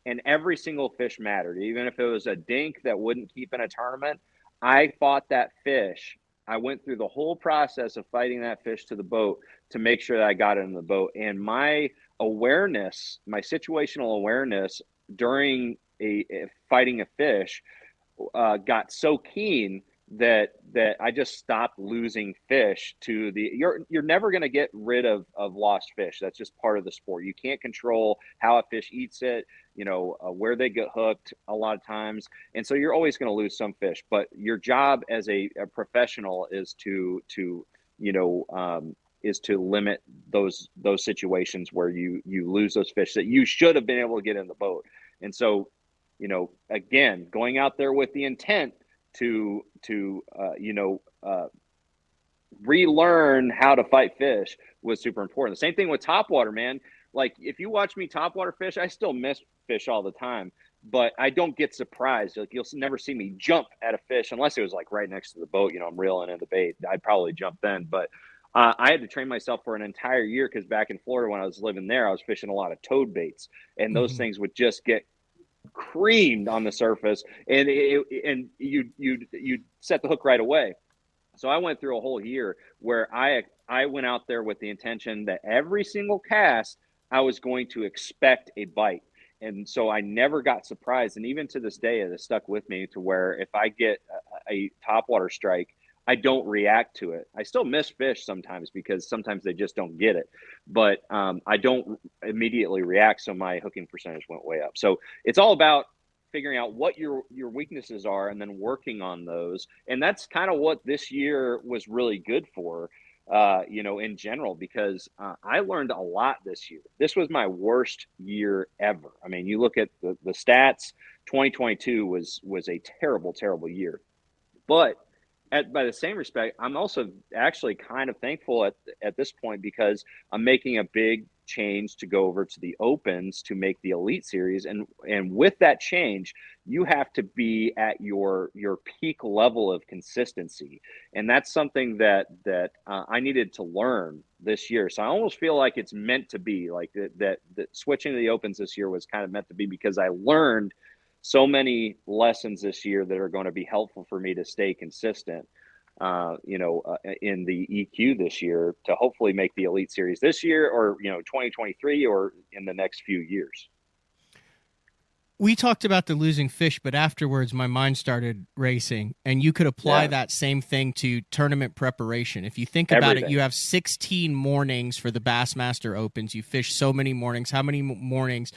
and every single fish mattered. Even if it was a dink that wouldn't keep in a tournament, I fought that fish. I went through the whole process of fighting that fish to the boat to make sure that I got it in the boat. And my awareness, my situational awareness during fighting a fish got so keen that I just stopped losing fish to you're never going to get rid of lost fish. That's just part of the sport. You can't control how a fish eats it, where they get hooked a lot of times. And so you're always going to lose some fish, but your job as a professional is to limit those situations where you lose those fish that you should have been able to get in the boat. And so, again, going out there with the intent to relearn how to fight fish was super important. The same thing with topwater, man. Like if you watch me topwater fish, I still miss fish all the time, but I don't get surprised. Like you'll never see me jump at a fish unless it was like right next to the boat. I'm reeling in the bait. I'd probably jump then, but I had to train myself for an entire year because back in Florida when I was living there, I was fishing a lot of toad baits, and those things would just get creamed on the surface, and you set the hook right away. So I went through a whole year where I went out there with the intention that every single cast I was going to expect a bite, and so I never got surprised. And even to this day, it has stuck with me to where if I get a topwater strike, I don't react to it. I still miss fish sometimes because sometimes they just don't get it, but I don't immediately react. So my hooking percentage went way up. So it's all about figuring out what your weaknesses are and then working on those. And that's kind of what this year was really good for, in general, because I learned a lot this year. This was my worst year ever. I mean, you look at the stats, 2022 was a terrible, terrible year, but by the same respect, I'm also actually kind of thankful at this point because I'm making a big change to go over to the Opens to make the Elite Series. And with that change, you have to be at your peak level of consistency. And that's something that I needed to learn this year. So I almost feel like it's meant to be like that switching to the Opens this year was kind of meant to be because I learned so many lessons this year that are going to be helpful for me to stay consistent, in the EQ this year to hopefully make the Elite Series this year or, 2023 or in the next few years. We talked about the losing fish, but afterwards my mind started racing, and you could apply that same thing to tournament preparation. If you think about it, you have 16 mornings for the Bassmaster Opens. You fish so many mornings. How many mornings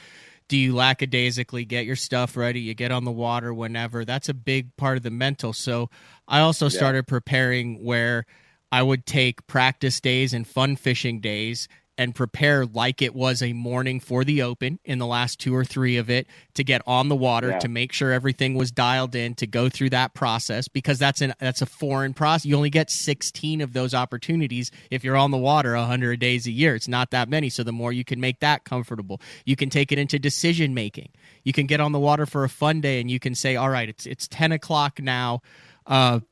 do you lackadaisically get your stuff ready? You get on the water whenever. That's a big part of the mental. So I also started preparing where I would take practice days and fun fishing days and prepare like it was a morning for the Open in the last 2 or 3 of it to get on the water, to make sure everything was dialed in, to go through that process, because that's a foreign process. You only get 16 of those opportunities if you're on the water 100 days a year. It's not that many. So the more you can make that comfortable, you can take it into decision making. You can get on the water for a fun day and you can say, all right, it's 10 o'clock now.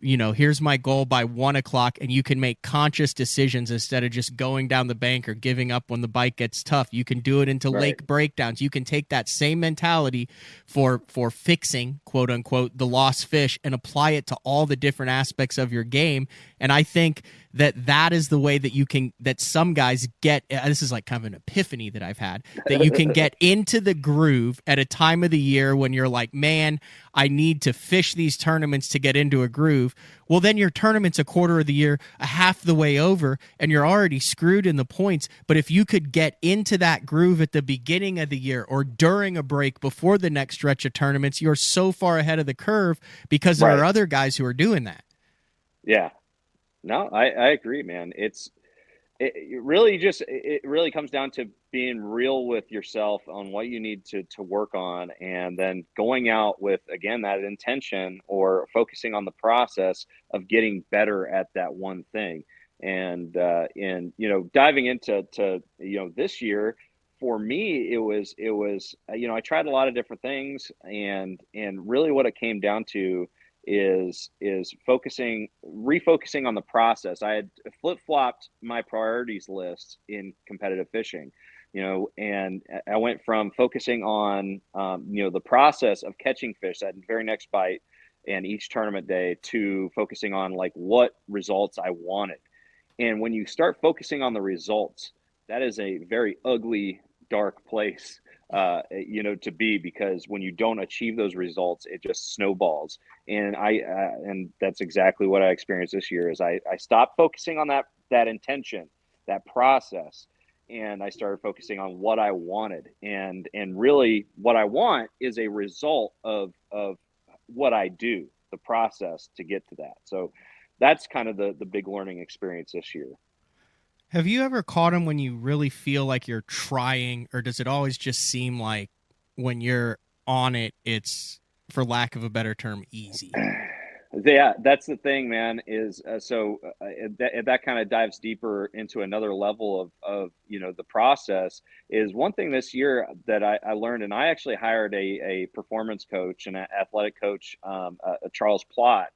Here's my goal by 1 o'clock, and you can make conscious decisions instead of just going down the bank or giving up when the bite gets tough. You can do it into lake breakdowns. You can take that same mentality for fixing, quote unquote, the lost fish and apply it to all the different aspects of your game. And I think that is the way that some guys get, this is like kind of an epiphany that I've had, that you can get into the groove at a time of the year when you're like, man, I need to fish these tournaments to get into a groove. Well, then your tournament's a quarter of the year, a half the way over, and you're already screwed in the points. But if you could get into that groove at the beginning of the year or during a break before the next stretch of tournaments, you're so far ahead of the curve because there are other guys who are doing that. Yeah. No, I agree, man. It really comes down to being real with yourself on what you need to work on, and then going out with, again, that intention or focusing on the process of getting better at that one thing. And diving into this year, for me, it was I tried a lot of different things, and really what it came down to is refocusing on the process. I had flip-flopped my priorities list in competitive fishing, and I went from focusing on the process of catching fish, that very next bite and each tournament day, to focusing on like what results I wanted. And when you start focusing on the results, that is a very ugly, dark place to be, because when you don't achieve those results, it just snowballs. And and that's exactly what I experienced this year. Is I stopped focusing on that intention, that process, and I started focusing on what I wanted. And really what I want is a result of what I do, the process to get to that. So that's kind of the big learning experience this year. Have you ever caught them when you really feel like you're trying, or does it always just seem like when you're on it, it's, for lack of a better term, easy? Yeah, that's the thing, man, is that kind of dives deeper into another level of the process. Is one thing this year that I learned, and I actually hired a performance coach and an athletic coach, Charles Plott.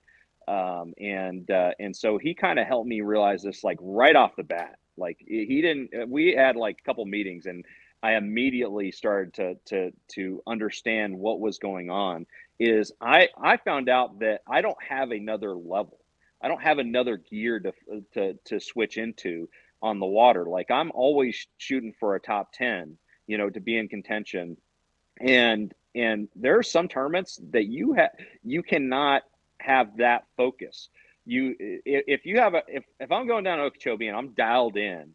And so he kind of helped me realize this, like right off the bat. Like we had like a couple meetings, and I immediately started to understand what was going on. Is I found out that I don't have another level. I don't have another gear to switch into on the water. Like I'm always shooting for a top 10, to be in contention. And there are some tournaments that you cannot have that focus. If I'm going down Okeechobee and I'm dialed in,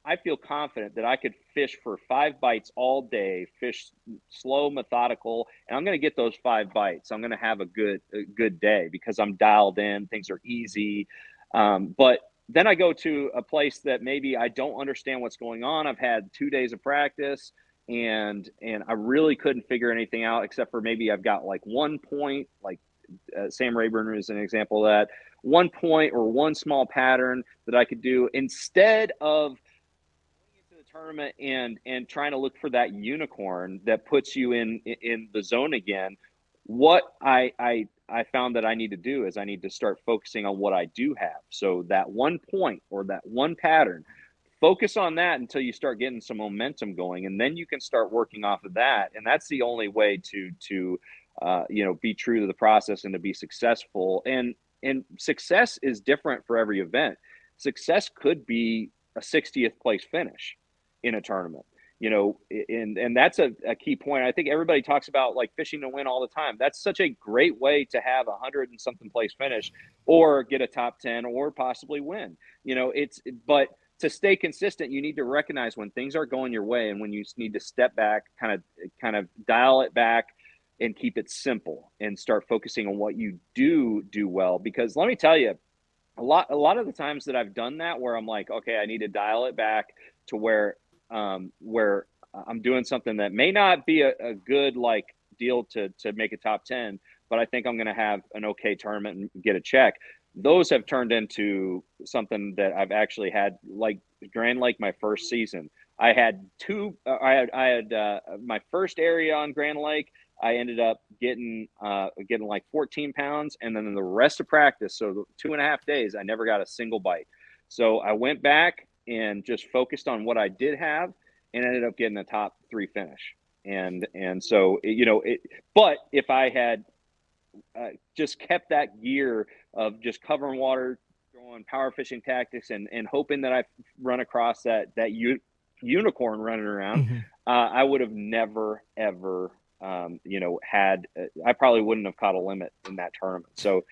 I feel confident that I could fish for 5 bites all day, fish slow, methodical, and I'm going to get those 5 bites. I'm going to have a good day because I'm dialed in. Things are easy. But then I go to a place that maybe I don't understand what's going on. I've had 2 days of practice, and I really couldn't figure anything out, except for maybe I've got like 1 point, like Sam Rayburn is an example of that. 1 point or one small pattern that I could do instead of tournament and trying to look for that unicorn that puts you in the zone again. What I found that I need to do is I need to start focusing on what I do have. So that 1 point or that one pattern, focus on that until you start getting some momentum going, and then you can start working off of that. And that's the only way to be true to the process and to be successful. And success is different for every event. Success could be a 60th place finish in a tournament, and that's a key point. I think everybody talks about like fishing to win all the time. That's such a great way to have 100 and something place finish, or get a top 10, or possibly win. But to stay consistent, you need to recognize when things are going your way, and when you need to step back, kind of dial it back, and keep it simple, and start focusing on what you do well. Because let me tell you, a lot of the times that I've done that, where I'm like, okay, I need to dial it back to where I'm doing something that may not be a good like deal to make a top 10, but I think I'm going to have an okay tournament and get a check. Those have turned into something that I've actually had, like Grand Lake, my first season. I had my first area on Grand Lake. I ended up getting like 14 pounds, and then in the rest of practice, so 2.5 days, I never got a single bite. So I went back and just focused on what I did have, and ended up getting a top 3 finish. And so, but if I had just kept that gear of just covering water, throwing power fishing tactics, and hoping that I run across that unicorn running around, I would have never, ever I probably wouldn't have caught a limit in that tournament. So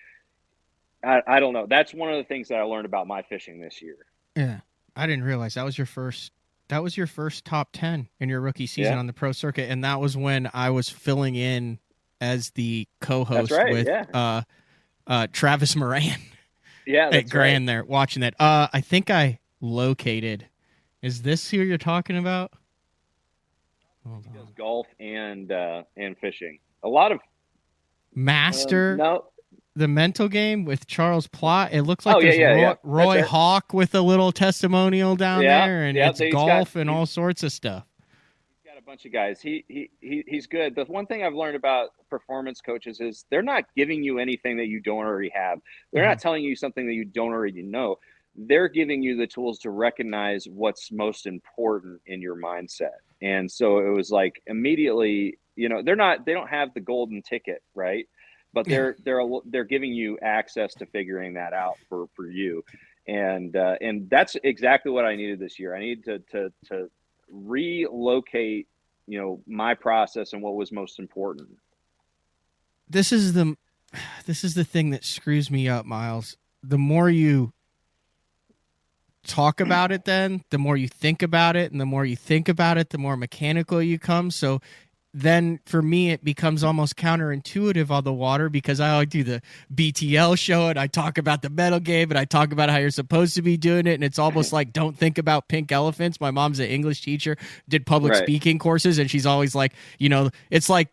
I don't know. That's one of the things that I learned about my fishing this year. Yeah. I didn't realize that was your first top 10 in your rookie season on the pro circuit. And that was when I was filling in as the co-host with Travis Moran. Yeah, at Grand there watching that. I think I located. Is this who you're talking about? He does golf and fishing. A lot of Master. No, the mental game with Charles Plott. It looks like Roy Hawk with a little testimonial down there, and it's golf and all sorts of stuff. He's got a bunch of guys. He's good. The one thing I've learned about performance coaches is they're not giving you anything that you don't already have. They're not telling you something that you don't already know. They're giving you the tools to recognize what's most important in your mindset. And so it was like immediately, they don't have the golden ticket, right? But they're giving you access to figuring that out for you. And that's exactly what I needed this year. I needed to relocate, my process and what was most important. This is the thing that screws me up, Miles. The more you talk about it, then the more you think about it, and the more you think about it, the more mechanical you come. So then for me, it becomes almost counterintuitive on the water, because I do the BTL show and I talk about the metal game and I talk about how you're supposed to be doing it. And it's almost like, don't think about pink elephants. My mom's an English teacher, did public speaking courses. And she's always like, it's like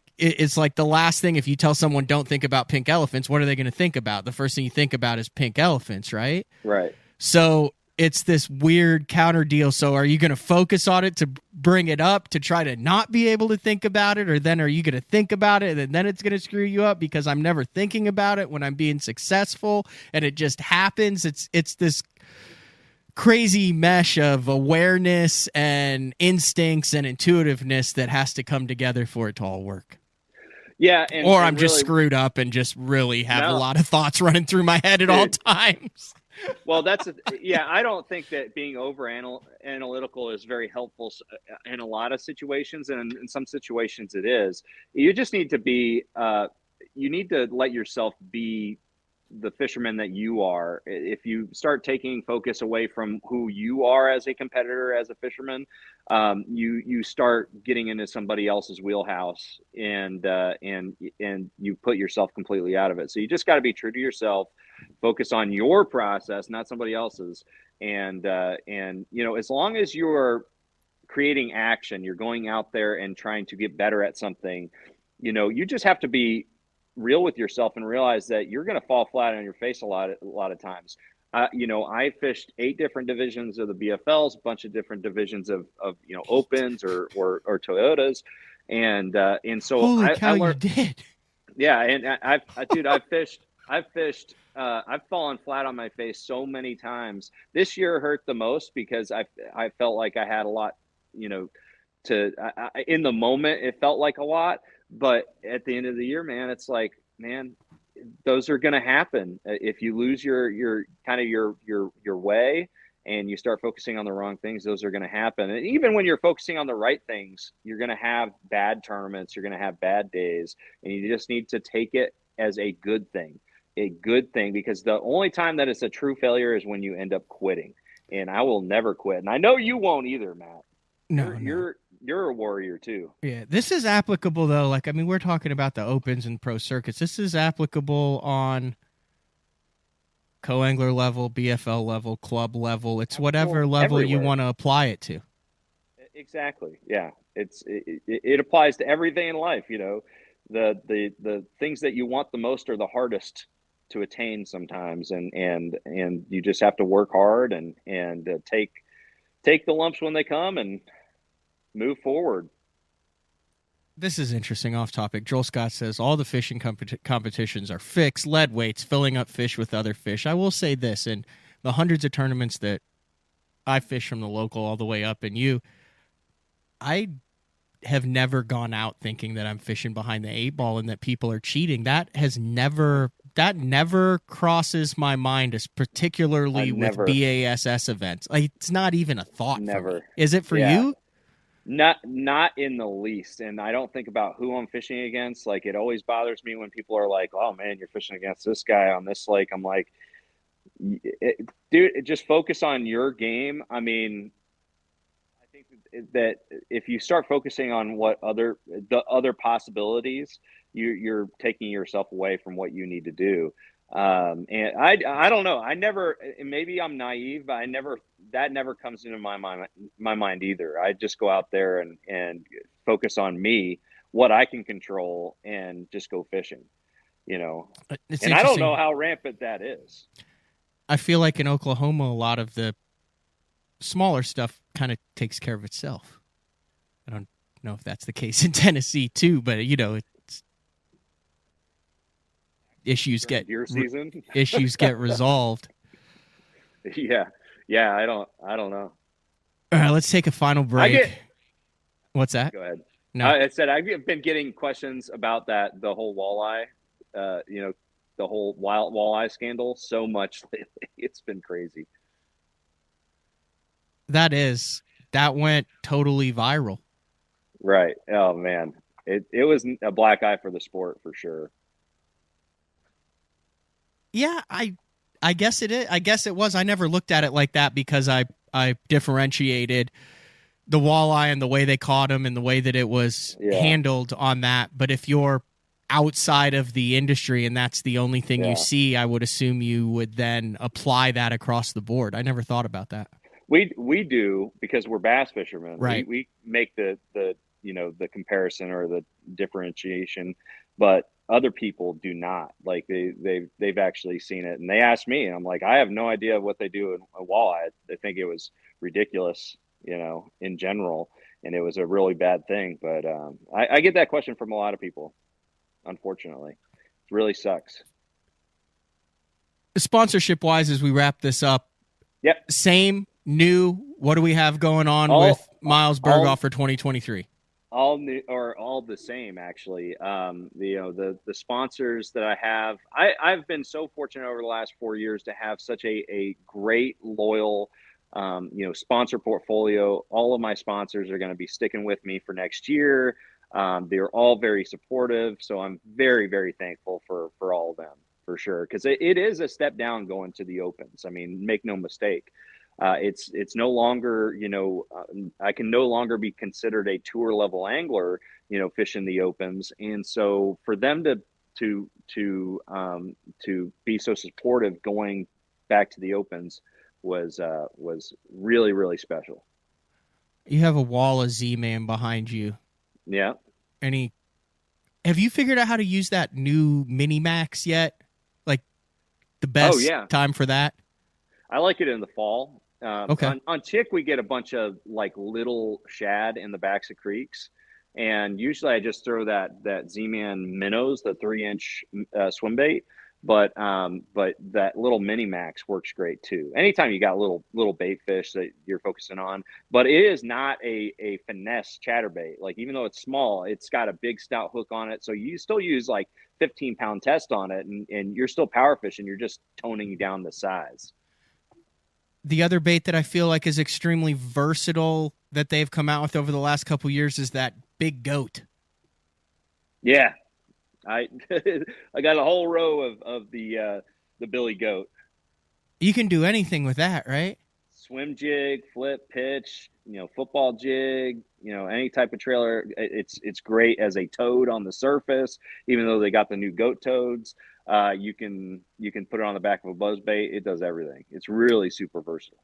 the last thing, if you tell someone don't think about pink elephants, what are they going to think about? The first thing you think about is pink elephants, right? Right. So it's this weird counter deal. So are you going to focus on it to bring it up to try to not be able to think about it? Or then are you going to think about it and then it's going to screw you up because I'm never thinking about it when I'm being successful and it just happens? It's this crazy mesh of awareness and instincts and intuitiveness that has to come together for it to all work. Yeah. Or I'm just screwed up and just really have a lot of thoughts running through my head at all times. Well, I don't think that being over analytical is very helpful in a lot of situations, and in some situations it is. You just need to be, you need to let yourself be the fisherman that you are. If you start taking focus away from who you are as a competitor, as a fisherman, you start getting into somebody else's wheelhouse, and you put yourself completely out of it. So you just got to be true to yourself. Focus on your process, not somebody else's. And as long as you're creating action, you're going out there and trying to get better at something, you just have to be real with yourself and realize that you're going to fall flat on your face a lot of times. I fished 8 different divisions of the BFLs, a bunch of different divisions of opens or Toyotas. And so Holy cow, you did. Yeah. And I've fished, I've fallen flat on my face so many times. This year hurt the most because I felt like I had a lot, in the moment, it felt like a lot, but at the end of the year, man, it's like, man, those are going to happen. If you lose your kind of your way and you start focusing on the wrong things, those are going to happen. And even when you're focusing on the right things, you're going to have bad tournaments, you're going to have bad days, and you just need to take it as a good thing. Because the only time that it's a true failure is when you end up quitting. And I will never quit. And I know you won't either, Matt. No, you're a warrior too. Yeah, this is applicable though. Like, I mean, we're talking about the opens and pro circuits. This is applicable on co-angler level, BFL level, club level. It's whatever level you want to apply it to. Exactly. Yeah. It applies to everything in life. The things that you want the most are the hardest to attain sometimes, and you just have to work hard and take the lumps when they come and move forward. This is interesting off topic. Joel Scott says all the fishing competitions are fixed, lead weights, filling up fish with other fish. I will say this, in the hundreds of tournaments that I fish from the local all the way up, and I have never gone out thinking that I'm fishing behind the 8 ball and that people are cheating. That never crosses my mind, as particularly with BASS events. Like, it's not even a thought. Never. For me. Is it for you? Not in the least. And I don't think about who I'm fishing against. Like, it always bothers me when people are like, "Oh man, you're fishing against this guy on this lake." I'm like, dude, just focus on your game. I mean, I think that if you start focusing on the other possibilities, you're taking yourself away from what you need to do. And I don't know. I never, maybe I'm naive, but that never comes into my mind either. I just go out there and focus on me, what I can control, and just go fishing, It's and I don't interesting. know how rampant that is. I feel like in Oklahoma, a lot of the smaller stuff kind of takes care of itself. I don't know if that's the case in Tennessee too, but it's issues get Deer season. issues get resolved. Yeah. I don't know. All right, let's take a final break. What's that? Go ahead. No. I said I've been getting questions about the whole walleye, the whole wild walleye scandal so much lately. It's been crazy. That went totally viral. Right. Oh man, it was a black eye for the sport for sure. Yeah, I guess it is. I guess it was. I never looked at it like that because I differentiated the walleye and the way they caught him and the way that it was handled on that. But if you're outside of the industry and that's the only thing you see, I would assume you would then apply that across the board. I never thought about that. We do, because we're bass fishermen. Right. We make the comparison or the differentiation, but other people do not. Like they've actually seen it, and they asked me, and I'm like, I have no idea what they do in a walleye. I think it was ridiculous, in general, and it was a really bad thing. But I get that question from a lot of people, unfortunately. It really sucks. Sponsorship wise, as we wrap this up, same, new, what do we have going on with Miles Burghoff for 2023? All new, or all the same, actually. The sponsors that I have, I've been so fortunate over the last 4 years to have such a great, loyal, sponsor portfolio. All of my sponsors are going to be sticking with me for next year. They're all very supportive, so I'm very, very thankful for all of them, for sure, because it is a step down going to the Opens. I mean, make no mistake. It's no longer, I can no longer be considered a tour level angler, fishing the Opens. And so for them to be so supportive going back to the Opens was really, really special. You have a wall of Z-Man behind you. Yeah. Have you figured out how to use that new Mini Max yet? Like the best time for that? I like it in the fall. Okay. On Chick, we get a bunch of like little shad in the backs of creeks, and usually I just throw that Z-Man minnows, the 3-inch swim bait. But that little Mini Max works great too. Anytime you got little bait fish that you're focusing on, but it is not a finesse chatterbait. Like, even though it's small, it's got a big stout hook on it, so you still use like 15-pound test on it, and you're still power fishing. You're just toning down the size. The other bait that I feel like is extremely versatile that they've come out with over the last couple of years is that big goat. Yeah. I got a whole row of the Billy Goat. You can do anything with that, right? Swim jig, flip, pitch, football jig, any type of trailer. It's great as a toad on the surface, even though they got the new goat toads. You can put it on the back of a buzzbait. It does everything. It's really super versatile.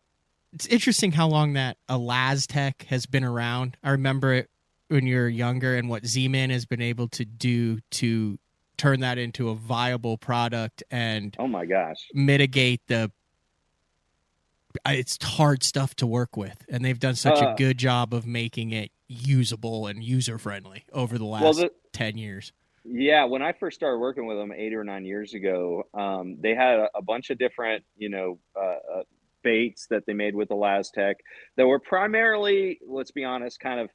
It's interesting how long that Elastec has been around. I remember it when you're younger and what Z-Man has been able to do to turn that into a viable product and oh my gosh, mitigate it's hard stuff to work with, and they've done such a good job of making it usable and user friendly over the last 10 years. Yeah, when I first started working with them 8 or 9 years ago, they had a bunch of different baits that they made with the Elastec that were primarily, let's be honest, kind of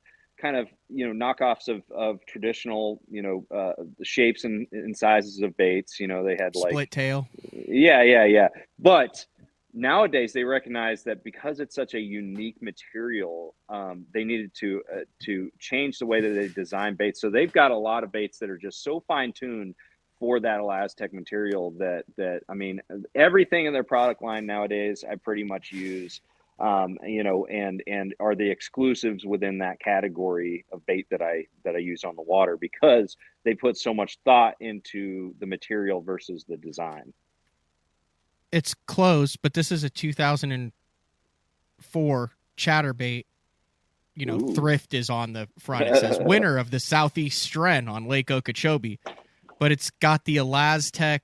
knockoffs of traditional shapes and sizes of baits. They had like split tail. Yeah. But nowadays they recognize that because it's such a unique material, they needed to change the way that they design baits. So they've got a lot of baits that are just so fine tuned for that Elastec material that I mean, everything in their product line nowadays I pretty much use, and are the exclusives within that category of bait that I use on the water, because they put so much thought into the material versus the design. It's closed, but this is a 2004 chatterbait. Ooh. Thrift is on the front. It says winner of the Southeast Stren on Lake Okeechobee, but it's got the Elastec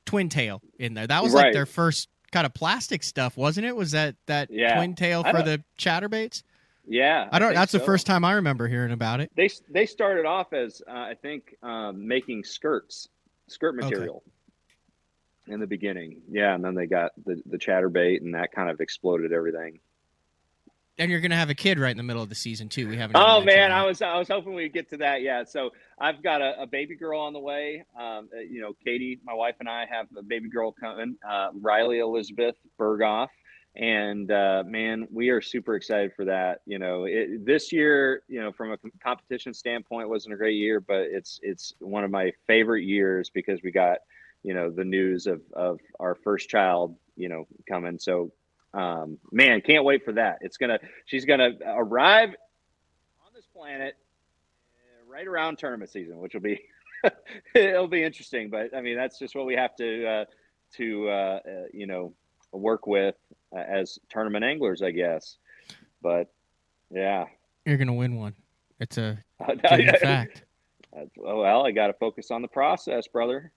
twin tail in there. That was like their first kind of plastic stuff, wasn't it? Was that twin tail for the chatterbaits? Yeah, That's the first time I remember hearing about it. They started off as I think making skirt material in the beginning. Yeah, and then they got the chatterbait, and that kind of exploded everything. And you're gonna have a kid right in the middle of the season too. We haven't. Oh man, I was hoping we'd get to that. Yeah, so I've got a baby girl on the way. Katie, my wife, and I have a baby girl coming. Riley Elizabeth Burghoff. And man, we are super excited for that. This year, from a competition standpoint, wasn't a great year, but it's one of my favorite years because we got, the news of our first child, coming. So, man, can't wait for that. She's gonna arrive on this planet right around tournament season, which will be, it'll be interesting. But I mean, that's just what we have to work with as tournament anglers, I guess. But yeah, you're gonna win one. It's a given fact. Well, I got to focus on the process, brother.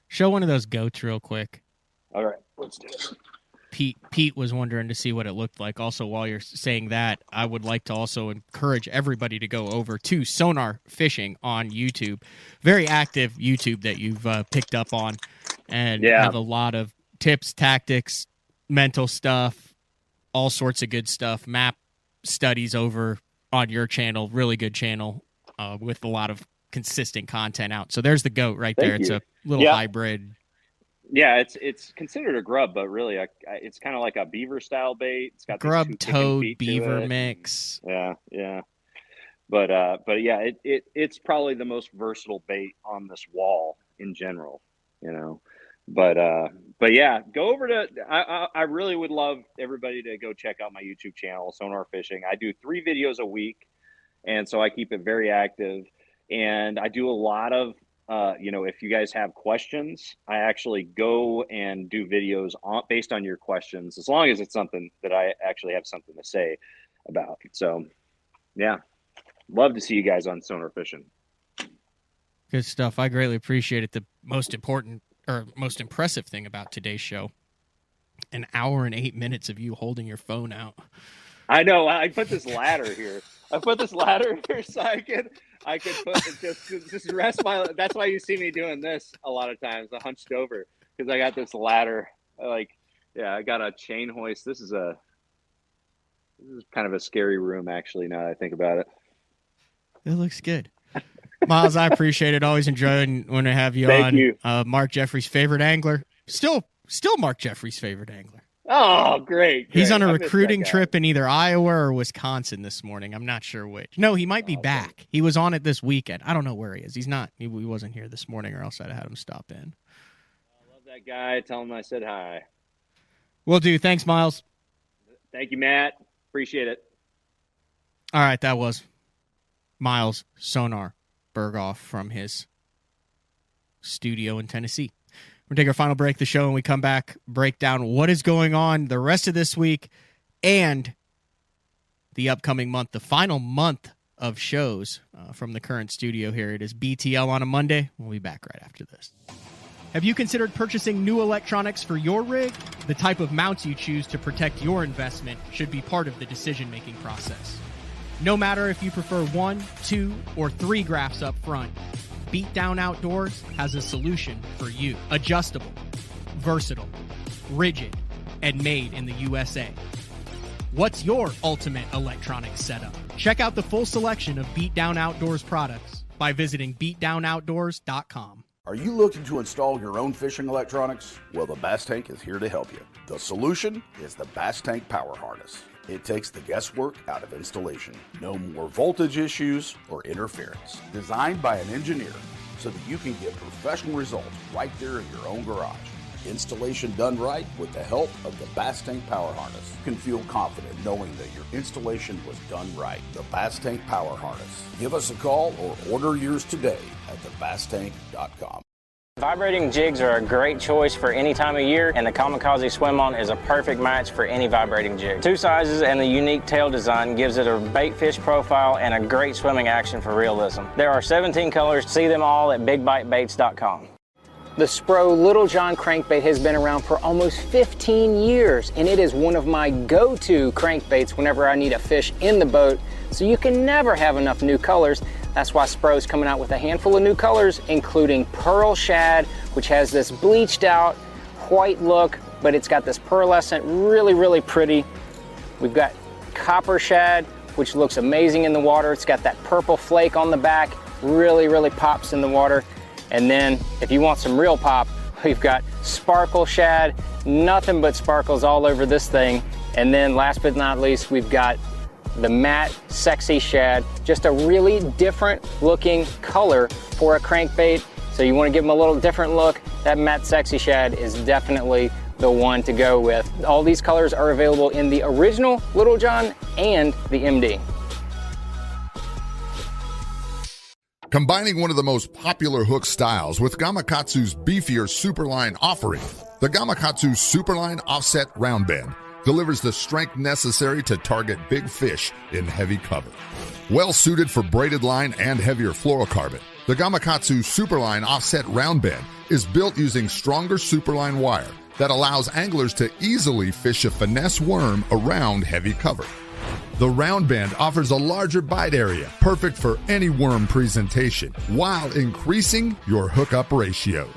Show one of those goats real quick. All right, let's do it. Pete was wondering to see what it looked like. Also, while you're saying that, I would like to also encourage everybody to go over to Sonar Fishing on YouTube. Very active YouTube that you've picked up on, and have a lot of tips, tactics, mental stuff, all sorts of good stuff. Map studies over on your channel, really good channel with a lot of consistent content out. So there's the goat right there. It's a little hybrid. Yeah, it's considered a grub, but really, it's kind of like a beaver style bait. It's got grub, toad, beaver mix. Yeah. But yeah, it's probably the most versatile bait on this wall in general. But yeah, go over to. I really would love everybody to go check out my YouTube channel, Sonar Fishing. I do 3 videos a week, and so I keep it very active. And I do a lot of. If you guys have questions, I actually go and do videos based on your questions, as long as it's something that I actually have something to say about. So, yeah, love to see you guys on Sonar Fishing. Good stuff. I greatly appreciate it. The most important or most impressive thing about today's show, 1 hour and 8 minutes of you holding your phone out. I know. I put this ladder here. So I could put just rest my. That's why you see me doing this a lot of times. I hunched over because I got this ladder. I got a chain hoist. This is kind of a scary room, actually. Now that I think about it, it looks good. Miles, I appreciate it. Always enjoying when I have you on. Thank you. Mark Jeffrey's favorite angler. Still Mark Jeffrey's favorite angler. Oh, great. He's on a recruiting trip in either Iowa or Wisconsin this morning. I'm not sure which. No, he might be back. He was on it this weekend. I don't know where he is. He's not. He wasn't here this morning, or else I'd have had him stop in. I love that guy. Tell him I said hi. Will do. Thanks, Miles. Thank you, Matt. Appreciate it. All right, that was Miles Sonar Burghoff from his studio in Tennessee. We're going to take our final break of the show, and we come back, break down what is going on the rest of this week and the upcoming month, the final month of shows from the current studio here. It is BTL on a Monday. We'll be back right after this. Have you considered purchasing new electronics for your rig? The type of mounts you choose to protect your investment should be part of the decision-making process. No matter if you prefer 1, 2, or 3 graphs up front, Beatdown Outdoors has a solution for you. Adjustable, versatile, rigid, and made in the USA. What's your ultimate electronics setup? Check out the full selection of Beatdown Outdoors products by visiting beatdownoutdoors.com. Are you looking to install your own fishing electronics? Well, the Bass Tank is here to help you. The solution is the Bass Tank Power Harness. It takes the guesswork out of installation. No more voltage issues or interference. Designed by an engineer so that you can get professional results right there in your own garage. Installation done right with the help of the Bass Tank Power Harness. You can feel confident knowing that your installation was done right. The Bass Tank Power Harness. Give us a call or order yours today at thebasstank.com. Vibrating jigs are a great choice for any time of year, and the Kamikaze Swim-On is a perfect match for any vibrating jig. Two sizes and the unique tail design gives it a bait fish profile and a great swimming action for realism. There are 17 colors. See them all at bigbitebaits.com. The Spro Little John crankbait has been around for almost 15 years, and it is one of my go-to crankbaits whenever I need a fish in the boat, so you can never have enough new colors. That's why Spro's coming out with a handful of new colors, including Pearl Shad, which has this bleached out white look, but it's got this pearlescent, really, really pretty. We've got Copper Shad, which looks amazing in the water. It's got that purple flake on the back, really, really pops in the water. And then if you want some real pop, we've got Sparkle Shad, nothing but sparkles all over this thing. And then last but not least, we've got the matte Sexy Shad, just a really different looking color for a crankbait. So you want to give them a little different look. That matte Sexy Shad is definitely the one to go with. All these colors are available in the original Little John and the MD. Combining one of the most popular hook styles with Gamakatsu's beefier Superline offering, the Gamakatsu Superline Offset Round Bend delivers the strength necessary to target big fish in heavy cover. Well suited for braided line and heavier fluorocarbon, the Gamakatsu Superline Offset Round Bend is built using stronger Superline wire that allows anglers to easily fish a finesse worm around heavy cover. The round bend offers a larger bite area, perfect for any worm presentation, while increasing your hookup ratios.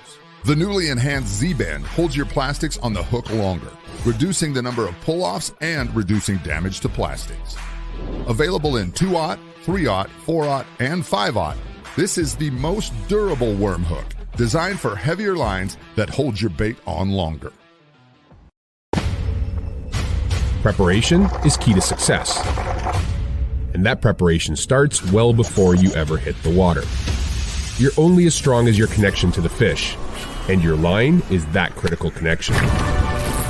The newly enhanced Z-Bend holds your plastics on the hook longer, reducing the number of pull-offs and reducing damage to plastics. Available in 2/0, 3/0, 4/0, and 5/0, this is the most durable worm hook, designed for heavier lines that hold your bait on longer. Preparation is key to success. And that preparation starts well before you ever hit the water. You're only as strong as your connection to the fish, and your line is that critical connection.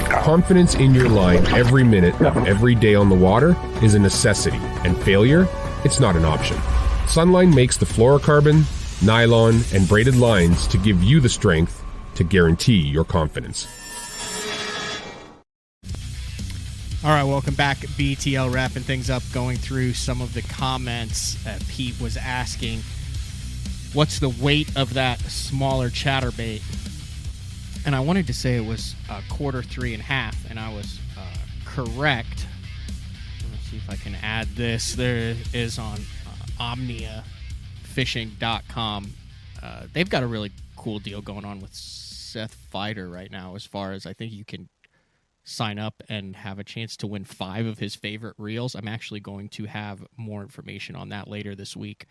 Confidence in your line every minute of every day on the water is a necessity, and failure, it's not an option. Sunline makes the fluorocarbon, nylon, and braided lines to give you the strength to guarantee your confidence. All right, welcome back. BTL wrapping things up, going through some of the comments. Pete was asking, what's the weight of that smaller chatterbait? And I wanted to say it was 1/4, 3 1/2, and I was correct. Let's see if I can add this. There it is on OmniaFishing.com. They've got a really cool deal going on with Seth Fighter right now, as far as I think you can sign up and have a chance to win 5 of his favorite reels. I'm actually going to have more information on that later this week.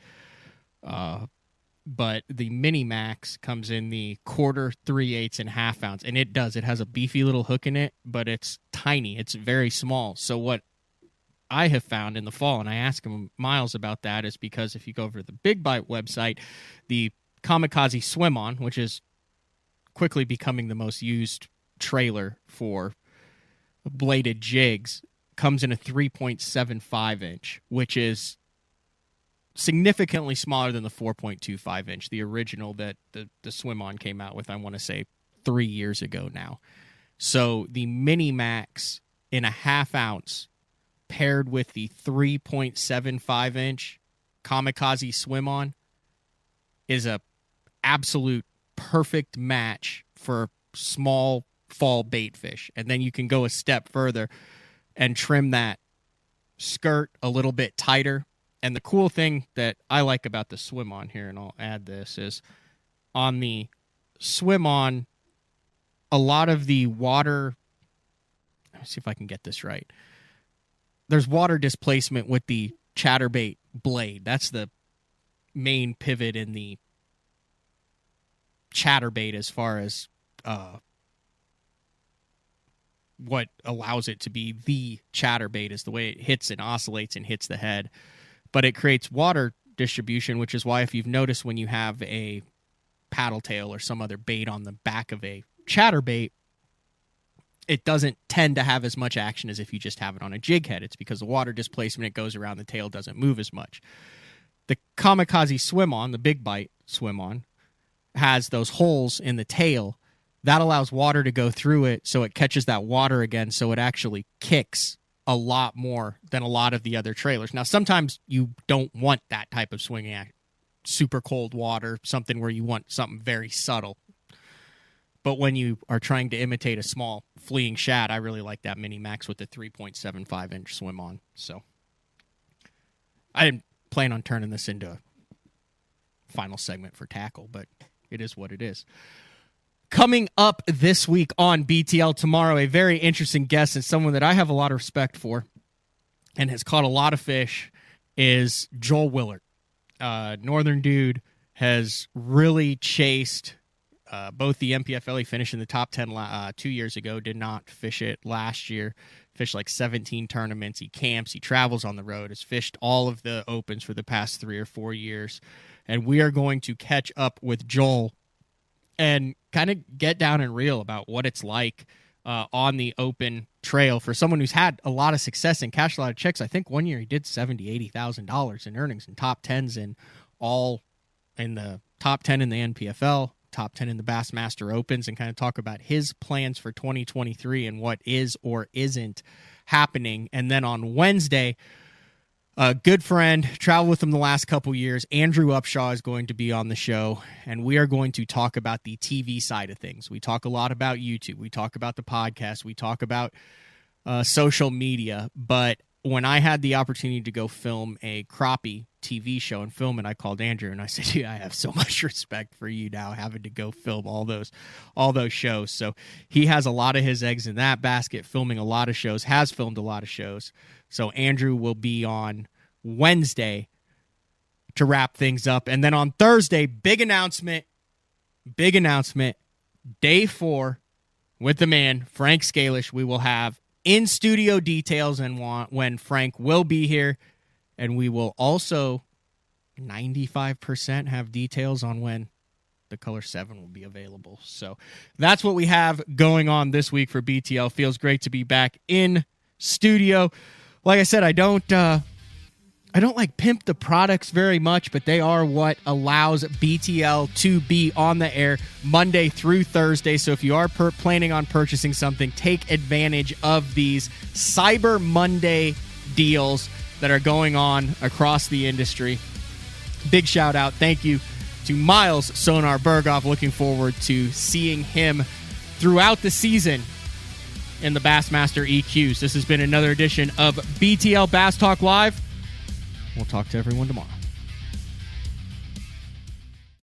But the Mini Max comes in the 1/4, 3/8, and 1/2 ounce, and it has a beefy little hook in it, but it's tiny. It's very small. So what I have found in the fall, and I asked him Miles about that, is because if you go over to the Big Bite website, the Kamikaze Swim-On, which is quickly becoming the most used trailer for bladed jigs, comes in a 3.75 inch, which is significantly smaller than the 4.25 inch, the original that the Swim-On came out with, I want to say 3 years ago now. So the Mini Max in a 1/2 ounce paired with the 3.75 inch Kamikaze Swim-On is a absolute perfect match for small fall bait fish. And then you can go a step further and trim that skirt a little bit tighter. And the cool thing that I like about the Swim-On here, and I'll add this, is on the Swim-On, a lot of the water, let's see if I can get this right. There's water displacement with the chatterbait blade. That's the main pivot in the chatterbait as far as what allows it to be the chatterbait is the way it hits and oscillates and hits the head. But it creates water distribution, which is why if you've noticed when you have a paddle tail or some other bait on the back of a chatterbait, it doesn't tend to have as much action as if you just have it on a jig head. It's because the water displacement, it goes around the tail, doesn't move as much. The Kamikaze Swim-On, the big bite Swim-On, has those holes in the tail. That allows water to go through it so it catches that water again, so it actually kicks a lot more than a lot of the other trailers. Now, sometimes you don't want that type of swinging act. Super cold water, something where you want something very subtle. But when you are trying to imitate a small fleeing shad, I really like that Mini Max with the 3.75-inch Swim-On. So I didn't plan on turning this into a final segment for tackle, but it is what it is. Coming up this week on BTL tomorrow, a very interesting guest and someone that I have a lot of respect for and has caught a lot of fish is Joel Willard. Northern dude has really chased both the MPFL. He finished in the top 10 2 years ago, did not fish it last year. Fished like 17 tournaments. He camps, he travels on the road, has fished all of the opens for the past 3 or 4 years. And we are going to catch up with Joel and kind of get down and real about what it's like on the open trail for someone who's had a lot of success and cashed a lot of checks. I think one year he did $70,000, $80,000 in earnings and top 10s in all in the top 10 in the NPFL, top 10 in the Bassmaster Opens, and kind of talk about his plans for 2023 and what is or isn't happening. And then on Wednesday, a good friend, traveled with him the last couple years, Andrew Upshaw is going to be on the show, and we are going to talk about the TV side of things. We talk a lot about YouTube. We talk about the podcast. We talk about social media. But when I had the opportunity to go film a crappie TV show and film it, I called Andrew and I said, "Dude, I have so much respect for you now having to go film all those shows." So he has a lot of his eggs in that basket, filming a lot of shows, has filmed a lot of shows. So Andrew will be on Wednesday to wrap things up. And then on Thursday, big announcement, day 4 with the man, Frank Scalish. We will have in-studio details and when Frank will be here. And we will also 95% have details on when the Color 7 will be available. So that's what we have going on this week for BTL. Feels great to be back in studio. Like I said, I don't like pimp the products very much, but they are what allows BTL to be on the air Monday through Thursday. So if you are planning on purchasing something, take advantage of these Cyber Monday deals that are going on across the industry. Big shout out. Thank you to Miles Sonar Burghoff. Looking forward to seeing him throughout the season in the Bassmaster EQs. This has been another edition of BTL Bass Talk Live. We'll talk to everyone tomorrow.